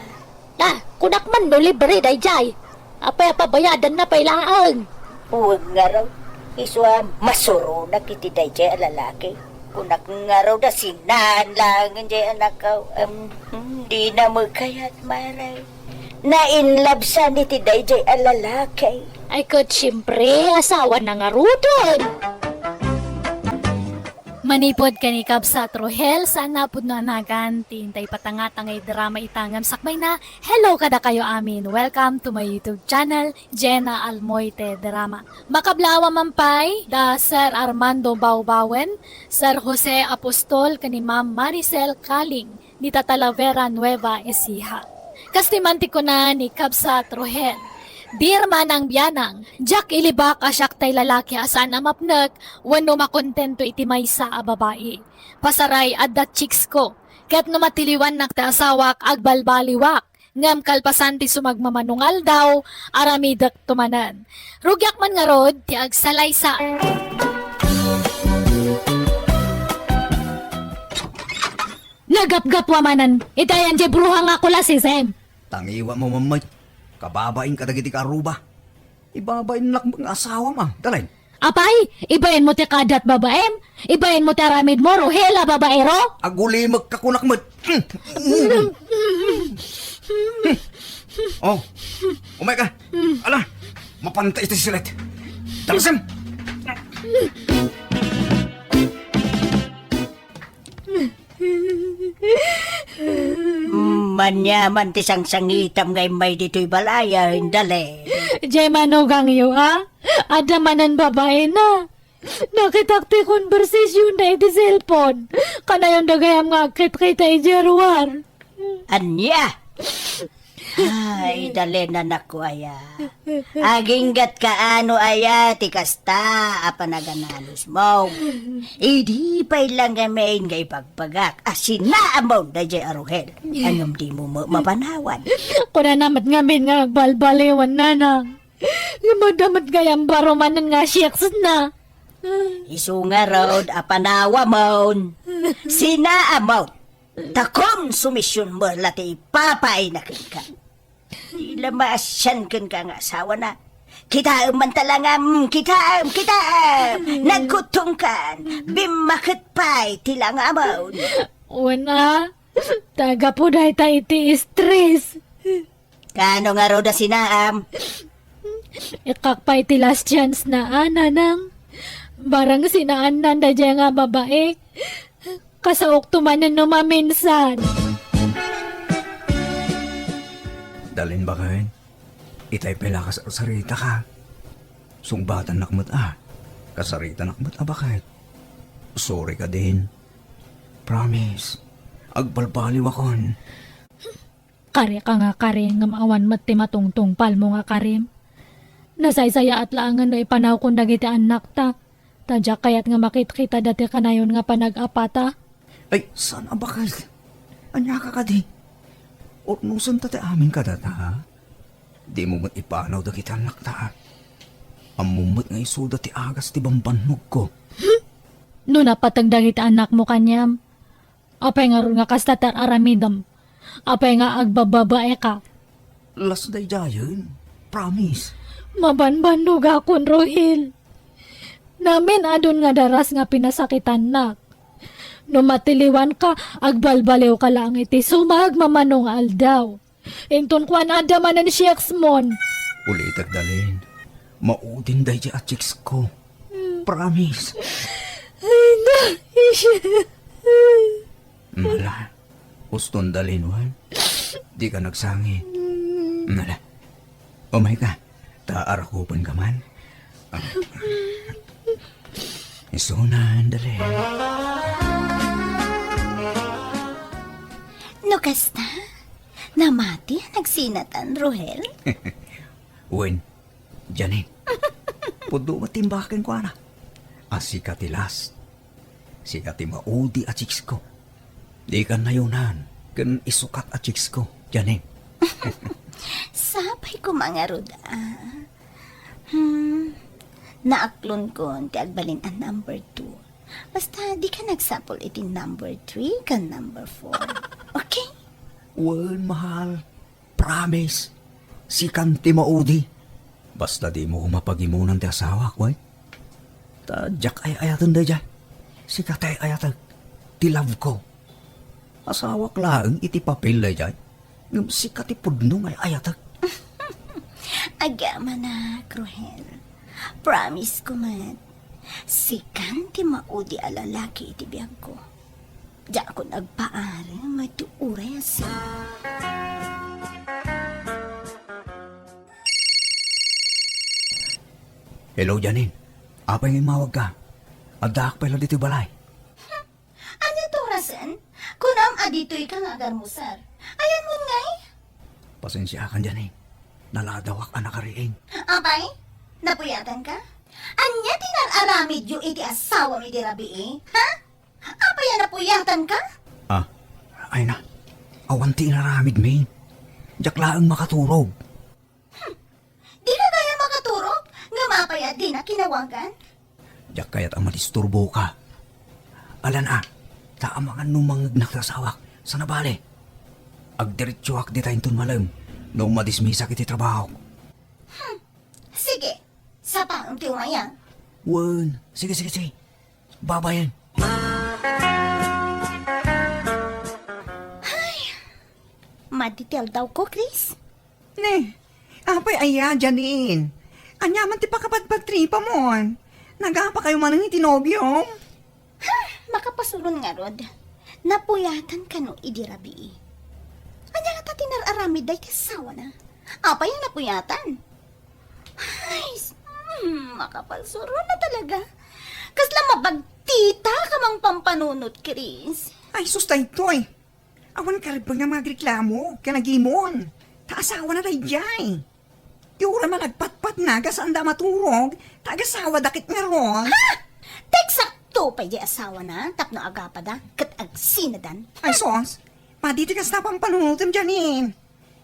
Na, kunak man no libre dayjay. Apay pabayadan na pailaang. Huwag nga raw. Iswa, masuro na kiti dayjay alalaki. Kunak nga raw da sinahan lang jay anak ko. Di na mo kayat, Mare. Na-inlove sa ni ti dayjay alalaki. Ay kud siyempre, asawa na nga rudon. Manipod kani Kab sa Trohel, saan napod na nagan, tintay patangatangay drama itangam sakmay na. Hello kada kayo amin. Welcome to my YouTube channel, Jenna Almoite Drama. Makablawa mampay, da Sir Armando Baubawen, Sir Jose Apostol, kani Ma'am Maricel Kaling, ni Talavera Nueva Ecija. Kastimanti ko na ni Kab sa Trohel. Dear manang biyanang, Jack ilibak asyak tay lalaki asan amapnag, wano makontento iti maysa a babae. Pasaray adda chicks ko, ket no matiliwan nagtaasawak agbalbaliwak, ngam kalpasan ti sumagmamanungal daw, aramidak tumanan. Rugyak man nga rod, ti agsalaysa. Nagapgap wamanan, itayan di bruhang ako la si Sem. Tangiwa mo mamay. Kababain ka dagiti karuba. Ibabain lak mga asawa ma. Dalay. Apay, ibayin mo ti kadat babaem, ibayin mo ti aramid mo, ruhela babaero. Aguli magkakunak mo. Oh. Umay ka. Ala. Mapantay ito silet. Talasem. Manyaman ti sang-sangitam ngay may dito'y balaya, hindali. Jay manugang iyo ha? Ada manan babae na. Nakitakti konversasyon na iti cellphone. Kanayong dagayam nga akit kita ijeruar. Anya? Ay, dali na naku aya. Aginggat ka ano aya, ti kasta, apanaganalos mo. Idi pa'y lang gamain ngay pagpagak. Asina amaw na jay aruhel. Anong di mo mapanawan? Kuna namat ngamin nga balbaliwan na na. Gamadamat gayam baromanan nga siyaks na. Isunga road, apanawa mo. Sina amaw. Takom sumisyon mo lati papay na ka. Ila maasyan kan ka nga asawa na. Kita man talangam, kita. Nagkutungkan, bimakit pa'y tilang amaw. Una, taga po dahi tayo iti stress. Kano nga roda sinaam? Ikakpay ti last chance na nanang. Barang sinaan nanda dyan nga babae. Kasaok tumanan no maminsan. Dalin ba kayo? Itay pala ka sa sarita ka. Sungbatan nakmat Kasarita nakmat bakit? Sorry ka din. Promise. agbalbaliw akon. Kare ka nga kare, nga maawan mat ti matungtungpal mo nga karim. Nasaysaya at laangan na ipanaw kung dagiti anak ta. Tadya kayat nga makit-kita dati kanayon nga panag-apata. Ay, saan abakal? Anya ka di? Ornusan ta ti amin ka data, ha? Di mo mat ipanaw da kita anak ta. Amumot nga isuda ti agas ti bambanog ko. No napatag dagiti anak mo kanyam. Apay nga ron nga kastatar aramidam. Apay nga agbababae ka. Las day dayon. Promise. Mabanbandog akon, Rohil. Namin adon nga daras nga pinasakitan nak. No matiliwan ka, agbalbaliw ka lang iti sumag mamanong aldaw. Inton kwan adaman ng siyaks mon. Ulit agdalin. Maudin day di at chicks ko. Promise. Ay na, Mala. Uston dalin, wan. Di ka nagsangi. Mala. Umay ka. Taarakupan ka man. Isunan dalin. No kasta? Namati nagsinatan, Rohel? Wen. Janin. Pudo matimbakin ko, ana. Asikatilas. Sikati maudi at chicks ko. Di ka nayunan. Kan isukat at chicks ko. Janin. Sapay ko mga ruda. Naaklon ko ti agbalin ang number 2. Basta di ka nagsapol iti number 3 kan number 4. Okay? Wen, mahal. Promise. Sikanti maudi. Basta di mo mapagimunan ti asawa ko, eh. Tadyak ay ayatan da dyan. Sikat ay ayatan. Ti love ko. Asawa klaang iti papel da dyan. Ngam sikat ipudnong ay ayatan. Agama na, Rohel. Promise ko man. Sikan ti maudi a lalaki iti biyag ko. Diyan ako nagpaari matuuray asin. Hello, Janin. Apay ngay mawag ka. Adak pala dito balay. Ano to, Rasen? Kunam adito'y kang agarmusar. Ayan mo ngay. Pasensya ka, Janin. Naladawak anak kariing. Apay, napuyatan ka? Anya tinararamid yu iti asawa mi di rabi eh? Ha? Apay napuyatan ka? Ah, ay na. Awanti naramid, min. Diyak laang makaturog. Di ka kaya makaturog? Nga mapayat di na kinawagan? Diyak kaya't ang madisturbo ka. Alan taamangan numangag nakasawak sa nabali. Agdiretsuak di tayong tunmalam noong madismisa kiti trabaho. Sige, sa paang tiwaya. Wen, sige. Babayan. Maditel daw ko, Chris. Ne, apay aya, Janine. Anyaman ti pakapadpagtripa mo. Nagapa kayo man ng itinobyo. Makapasulon nga, Rod. Napuyatan ka no idirabi. Anya nga ta tinararamid day kasawa na. Apa yung napuyatan? Ay, makapasulon na talaga. Kasla mabagtita ka mang pampanunot, Chris. Ay, sustay to eh. Awan ka rin nga magreklamo, kanagimon. Taasawa na tayo dyan. Yung man nagpatpat na, kasanda maturog, tagasawa dakit meron. Tek sakto pa di asawa na, tapno agapada, kat agsinadan. Ay, sos, maditikas na pang panunutom Janine.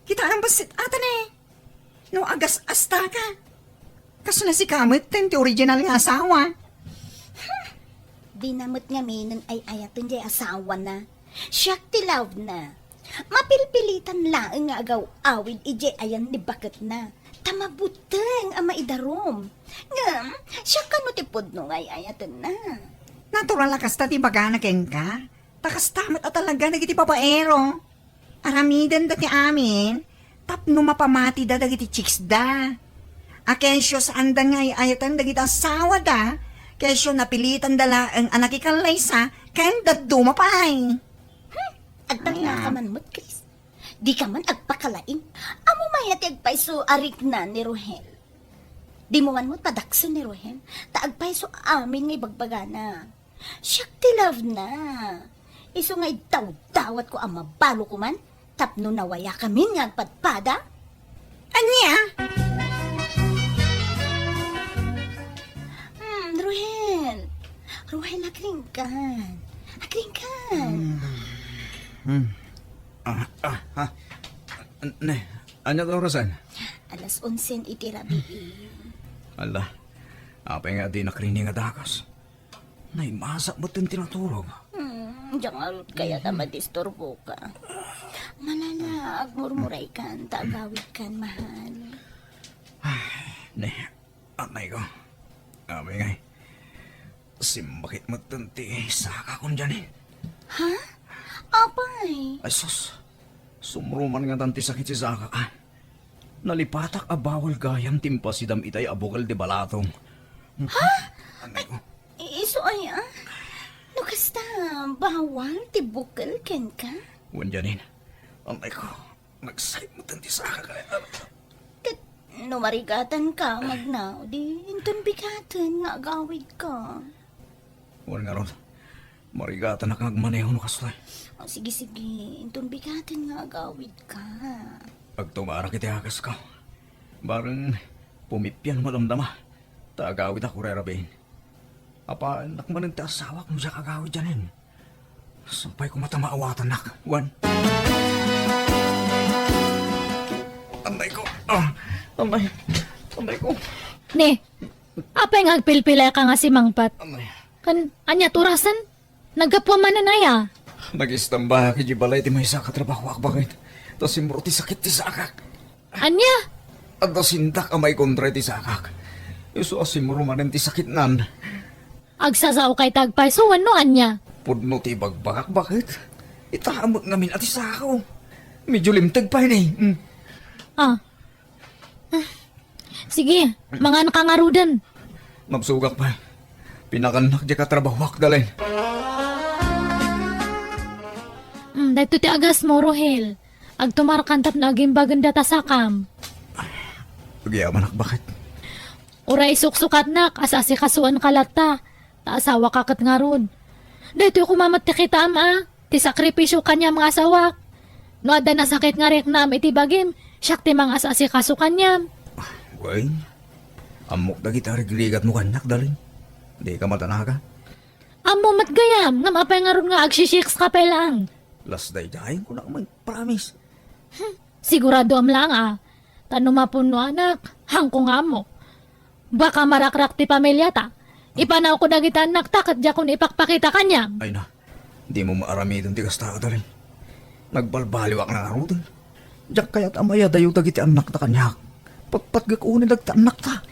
Kita ang basit atan eh. No, agas asta ka. Kaso na si Kamit, ten ti original nga asawa. Dinamot nga minan ay ayaton di asawa na. Siyak ti love na. Mapilpilitan lang nga agaw awid ije ayan ni bakit na. Tamabuteng ama idarom. Ngam, siya ka no ti pudno nga ayaton na. Natural lakas ta ti baga na ken ka. Takas tamat at talaga nagiti papaero. Aramidan dati amin. Tapno mapamati da dagiti chicks da. Akensyo sa anda nga ayatan dagiti asawa da. Kesyo napilitan dala ang anak ikalaysa. Kain daddo mapay. Agtangna ka man mo't, Chris. Di ka man agpakalain. Amo mayati agpaiso arik na ni Rohel. Di mo man mo't padakso ni Rohel. Ta agpaiso amin ngay bagbagana. Siyak ti love na. Iso nga itaw-dawat ko ang mabalo ko man, tapno nawaya kami nga agpadpada. Anya? Ruhel. Ruhel, agringkan. Agringkan. Ne, anya to orasan? Alas 11 itirabi. Ala, apa nga di nakrining nga dakas? Naimasa mo itong tinatulog? Diyan arot kaya ta madisturbo ka. Malala, agmurmuray kan, tagawid kan, mahal. Ne, amay ko. Amay ngay. Simbakit mo itong saka kong dyan eh. Ha? Apay? Ay sus, sumruman nga tanti sakit si Saka ka. Nalipatak a bawal gayam timpa si dam itay abukal di balatong. Ha? Amay ko. Iso ay No kasta, bawal, tibukal ken ka? Wan dyanin. Amay ko, nagsayit mo tanti Saka ka. Kat, no marigatan ka, magnaw, di, intun bigatan, nga agawid ka. Wan nga ron. Marigata na kang maneho no kaslay. O sige, intun bigatan, nga agawid ka. Pag tumara kiti akas ka. Barang pumipyan malamdama. Tagawid ako rerabain. Apa, nakmanin ta asawa kung siya kagawid dyanin. Sampay ko mata maawatan nak. Wan. Anday ko. Anday ko. Ne, apay nga agpilpilay ka nga si Mangpat. Anday. Kan, anya turasan? Nagapwa man na naya. Nag-istamba ki balay ti may saka trabaho ak bakit. Tas imro ti sakit ti sakak. Anya? At sintak amay kontra ti sakak. Iso asimro manen ti sakit nan. Agsasao kay tagpay, so ano anya? Pudno ti bagbakak bakit? Itaamot namin at isakaw. Medyo limtag pa yun eh. Ah. Sige, mga nakangarudan. Mabsugak pa. Pinakanak di ka trabahwak dalay. Dahito ti agas mo, Rohel. Agtumarkantap na aging baganda ta sakam. Pagyaman ak bakit? Uray suksukat nak, asasi kasuan kalata. Taasawa kakat nga ron. Dahito yung kumamat ti kita ama. Ti sakripisyo kanya mga asawak. No ada na sakit nga rek na iti bagim. Siyak ti mga asasi kaso kanya. Way, amok na kita regligat mo kanak dalay. Di ka matanaga. Amo matgayam, nga mapay nga ron nga agsisiks ka pa lang. Last day dahin ko na may promise. Sigurado am lang Tanong mapuno anak, hangko nga mo. Baka marakrak ti pamilya ta. Ipanaw ko dagita anak takat dya kung ipakpakita kanya. Ay na, di mo maarami itong tigas tao dalay. Nagbalbaliwak na nga rin. Diyak kaya't amaya dayo dagiti anak ta kanyak. Patpatgak dagta anak ta.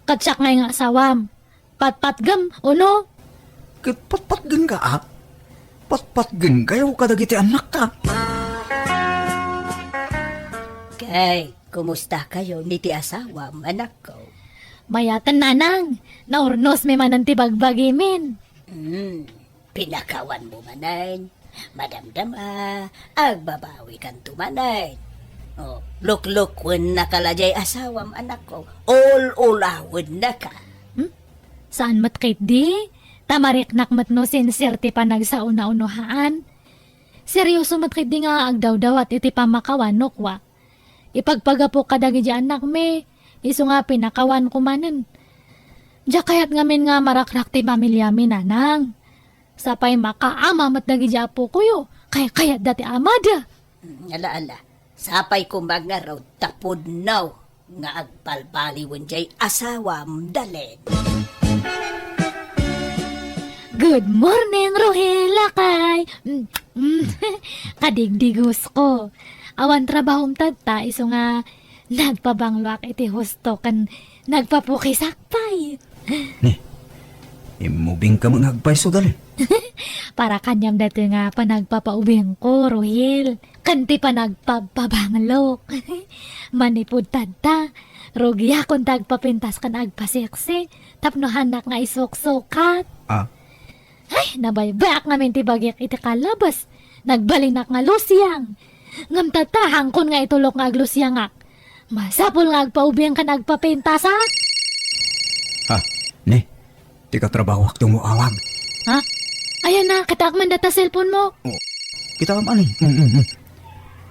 Katsyak ngay nga asawam. Patpatgam, uno? Patpatgan ka Patpatgan kayo kadagiti anak ta. Kay, kumusta kayo ni ti asawa, anak ko? Mayatan nanang, naurnos may manan ti bagbagimin. Pinakawan mo manan, madamdama, agbabawi kan tumanay. Oh, look, when nakalajay asawam, anak ko, all-ulawid na ka. Saan matkit di? Tamarik nakmat no sincere ti panagsauna-unuhaan. Seryoso matkit di nga agdaw-daw at iti pamakawan no kwa. Ipagpagapo kadagi di anak me, iso nga pinakawan kumanan. Diya kayat ngamin nga marakrak ti pamilya mi nanang. Sapay makaama matdagi di apo kuyo, kaya dati amada. Ala, sapay kumbag nga raw tapod now, nga agbalbaliwan jay asawam dalin. Good morning, Rohela kay. Kadigdigos ko. Awan trabahong tadta, iso nga nagpabanglwak iti husto kan nagpapukisakpay. Imubing ka mga agpaiso dali. Para kanyam dati nga panagpapaubing ko, Rohel. Kanti panagpapabanglok. Manipod tadta. Rugya kung tagpapintas kan agpasiksi. Tapno hanak nga isuksukat. Ay, nabaybak namin ti bagyak iti kalabas. Nagbalinak nga lusyang. Ngam tatahang kun nga itulok nga aglusyangak. Masapul nga agpaubiyang ka nagpapintasak. Ne, di ka trabaho ak tumuawag. Ha? Ayan na, katakman data cellphone mo. Kita man eh.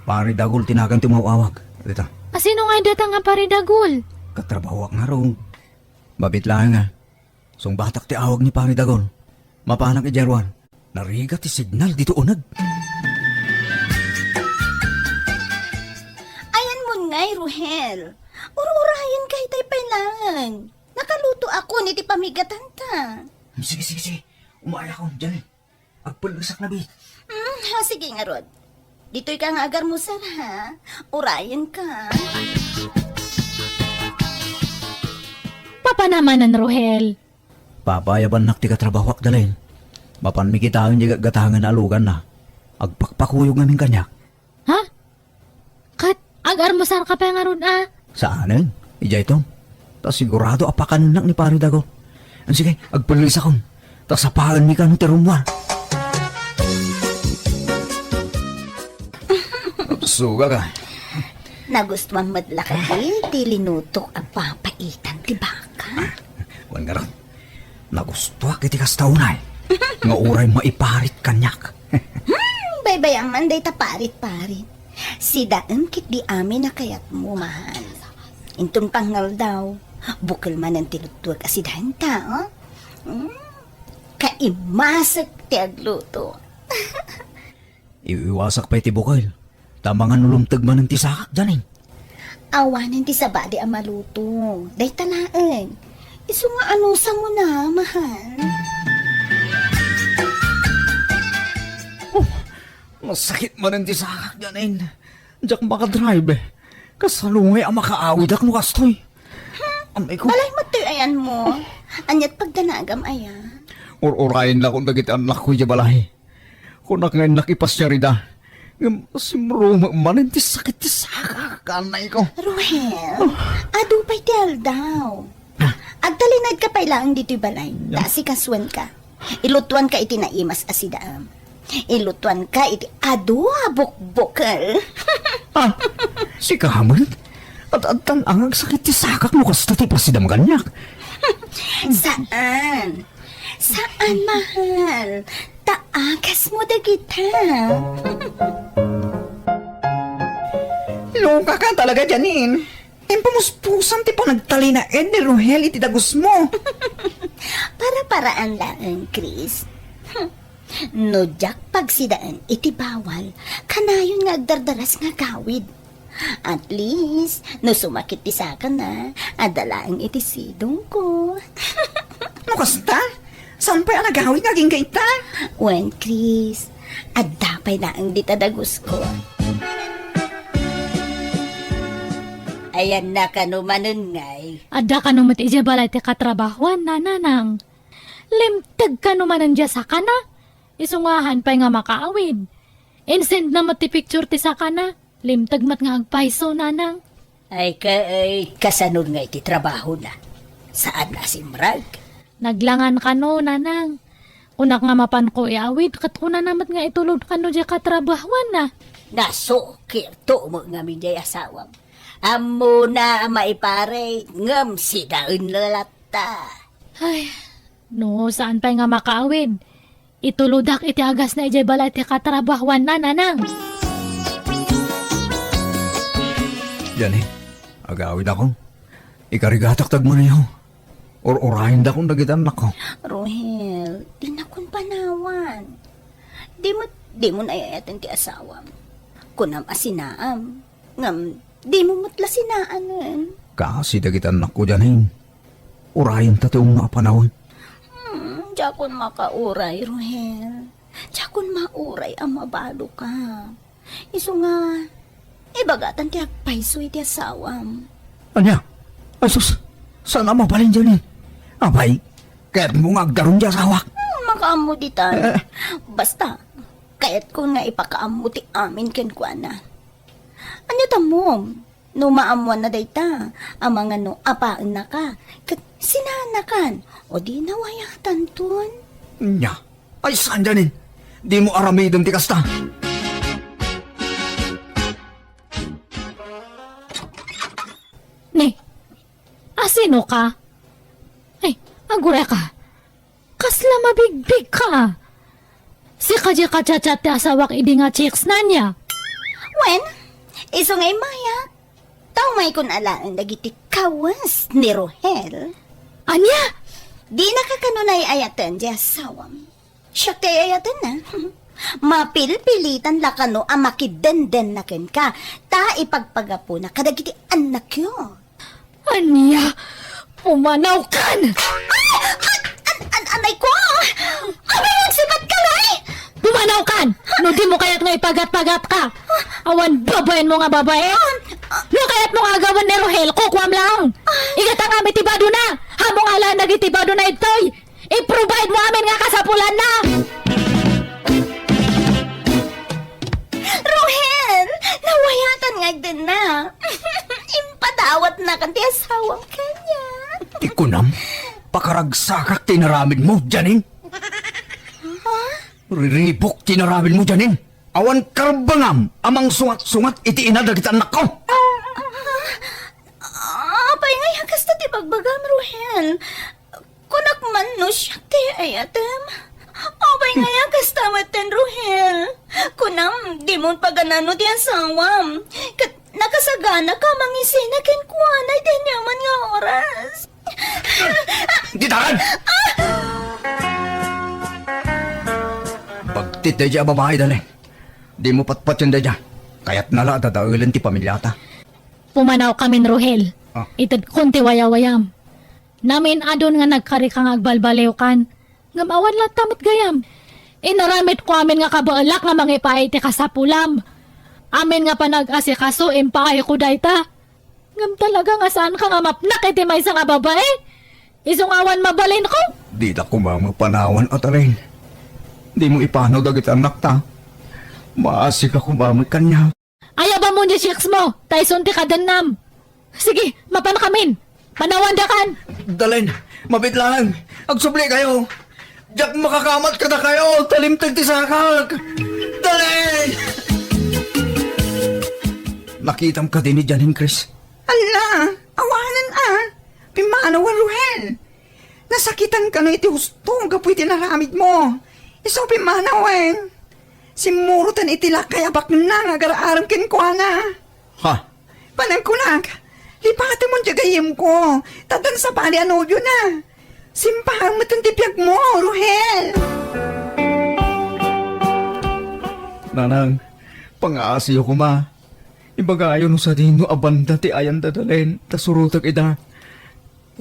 Pari Dagol tinagan ti mawawag. Dito, Sino nga data nga pare dagol? katrabaho nga ron. Babit lang nga. Sung batak ti awag ni Pari Dagol. Mapanag i Jerwan. Narigat ti signal dito unag. Ayan mo nga'y, Ruhel. Ururayan kay tay lang. Nakaluto ako ni ti pamigatan ta. Sige, sige, sige. Umaya ko dyan eh. Agpalasak na bit. Ha, sige nga, Rod. Dito'y ka nga agar mo, sir, ha? Urayan ka. Papa naman ang Rohel. Papayaban nak ti katrabahok dalin. Mapan mi kitawin di gatahangan na alugan na. Agpakpakuyog namin kanyak. Ha? Kat, agar mo sar ka pa nga ron Saanin? Ija ito. Ta sigurado apakanan nak ni Pari Dagol. Sige, agpalis akong. Ta sapahan mi ka no terumwar. Suga ka. Nagustuhan madla ka di linutok ang papaitan, di ba ka? Wan nga ron. Nagustuha kiti kastaunay. Nga uray maiparit kanyak. Baybayang manday taparit-parit. Si daan kit di amin na kayat mo, mahal. Intun pangal daw. Bukal man ang tinutwag kasi dahan ta, oh? Kaimasak ti agluto. Iwasak pa iti bukal. Tamangan ulumtag man ng tisakak dyan eh. Awanan ti sabadi ang maluto. Day talaan. Iso nga anusa mo na, mahal. Masakit man ang tisakak dyan eh. Diyak makadrive eh. Kasalungay ang makaawid ak no kastoy. Amay ko. Balay matiayan mo. Anyat pagdanagam aya. Urayin lang kung dagit anak ko yung balay. Kung ngayon nakipasya rida. Simruma man ti sakit ti sakak kanay ko. Ruhel, adupay ti aldaw. Agtalinad ka pa ilang dito'y balay. Dasi kaswan ka. Ilutuan ka iti naimas asidaam. Ilutuan ka iti bukbukal. Si Kaman? At ang sakit ti sakak no kasta ti pasidam ganyak. Saan? Saan, mahal? Taagas mo dagita. Loka ka talaga, Janin. Impamuspusan ti panagtali na ni Rohel iti dagos mo. Para-paraan lang, Chris. No, Jack, pagsidaan, iti bawal. Kanayon nga agdardaras nga gawid. At least, no sumakit ti saka na, adalaang iti sidong ko. No kasta? Saan pa ang nagawin ngaging kaita? Wen, Chris, adapay na ang ditadagos ko. Ayan na kanumanon ngay. Adda ka naman iti balay ti katrabahuan na nanang. Limtag ka naman ang sa kana. Isungahan pa nga makaawid. Insend na ti picture ti sa kana. Limtag mat nga agpaiso nanang. Ay kasanod nga iti trabaho na. Saan na simrag? Naglangan ka no nanang. Unak nga mapan ko iawid. Kat kuna namat nga itulod ka no di katrabahuan na. Nasukir to mo nga minjay asawam. Amo na maipare ngam si daun lalata. Ay, no, saan pa nga makaawid? Ituludak iti agas na iti balay ti katrabahuan na nanang. Yan eh. Agawid ako. Ikarigatak tag mo na yun. Or-orahin da kong dagitan na ko. Rohel, di na kun panawan. Di mo naayatan ti asawam. Kunam asinaam. Ngam, di mo matla sinaanan. Kasi dagitan na ko dyan eh. Orahin tationg mga panahon. Jakon makauray, Rohel. Jakon mauray ang mabalo ka. Iso nga, ibagatan ti agpaiso iti asawam. Anya? Ay sus, saan ang mabalin dyan eh? Abay, kaya't mo nga agdaron dyan sa hawak. Makaamo ditan. Basta, kaya't ko nga ipakaamo ti amin ken kuana. Anya tamom, no maamuan na dayta, ang mga no apaan na ka, kat sinanakan, o di nawayatan tun. Nya, ay saan dyan eh? Di mo aramidon ti kasta. Ne, asino ka? Ay, agure ka. Kasla mabigbig ka. Si kajat ti asawak idi nga chicks na niya. Wen, iso ngay maya. Tao may kun alaan dagiti kawas ni Rohel. Anya? Di nakakanunay ayatan di asawam. Siya kay ayatan na. Mapilpilitan lakano ang makidenden na ken ka. Ta ipagpagapo na kadagiti anak yun. Anya? Pumanaw kan! Anay ko! Abay, magsibat ka na eh! Pumanaw kan! No di mo kaya't nga ipagat-pagat ka! Awan babayan mo nga babae! No kaya't mo nga gawan ni Rohel, kukwam lang! Igatang amin tibado na! Hamong ala nagitibado na itoy! I-provide mo amin nga kasapulan na! Rohel! Nawayatan nga din na. Impadawat na kanti asawang kanya. Di ko nam, pakaragsakak tinaramid mo, Janin. Riribok tinaramid mo, Janin. Awan karbangam, amang sungat-sungat iti inadag kita anak ko. Apay nga yakas na ti pagbagam, Rohel. Kunak man no siya ti ayatem. Apay nga yakas tamaten, Rohel. Kunam, di mo paganano ti asawam. Nakasagana ka mangisina ken kuana din yaman nga oras. Ditakan! Bagtit na dyan babae dali. Di mo patpat yun na dyan. Kaya't nala dadaulan ti pamilyata. Pumanaw kami ni Rohel. Ah. Itad kunti wayawayam. Namin adon nga nagkari kang agbalbalew kan. Ngam awan lang tamot gayam. Inaramit ko amin nga kabaalak nga mangipay ti kasapulam. Amin nga panag-asikaso impakay ko dayta. Ngam talaga nga saan ka nga mapnak iti may nga babae. Isong awan mabalin ko. Di na kumang panawan at aray. Di mo ipanaw dagit anak ta. Maasik ako mamay kanya. Ayaw ba mo niya chicks mo? Tyson ti kadanam. Sige, mapan kamin. Manawandakan. Dalin, mabitlang. Agsubli kayo. Diyak makakamat ka na kayo. Talimtag ti sakak. Dalin! Nakitam ka din ni Janin, Chris. Ala, awanan Pimanaw ang Ruhel. Nasakitan ka na iti husto, gapoy tinaramid mo. Iso pimanaw Simurutan iti lakay abak na nga garaaram kinkwana. Ha? Panangkunag, lipatan mo diyagayim ko. Tatan sa pali anobyo na. Simpahang matantipyag mo, Ruhel. Nanang, pang-aasiyo ko ma. Ibagayo no sa dino abanda ti ayan dadalin. Tasurutag ida.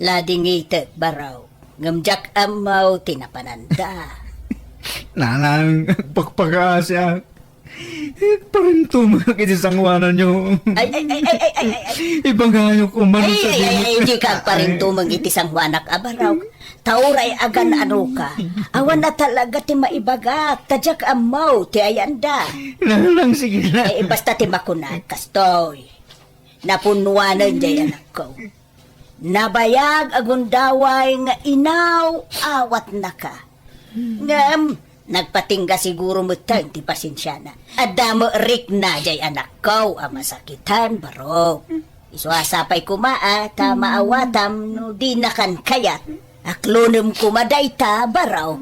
Lading itek baraw. Ngamjak amaw tinapananda. Nanang, pagpag-aasya. Parinto makakiti sangwanan nyo. Ay. Ibagayo ko man sa dino. Di ka pa rin tumang itisang wanak abaraw. Tauray agan ano ka. Awan na talaga ti maibagat. Tadyak amaw ti ayanda. Nanang, sige na. Basta ti makunag, kastoy. Napunuanan jay anak ko. Nabayag agundaway nga inaw awat na ka. Ngam, nagpatingga siguro mo tang ti pasensya na. Adamo rik na jay anak ko ang masakitan baro. Isuasapay kumaa, maawatam no di nakan kayat. Aklonem kumadayta baraw.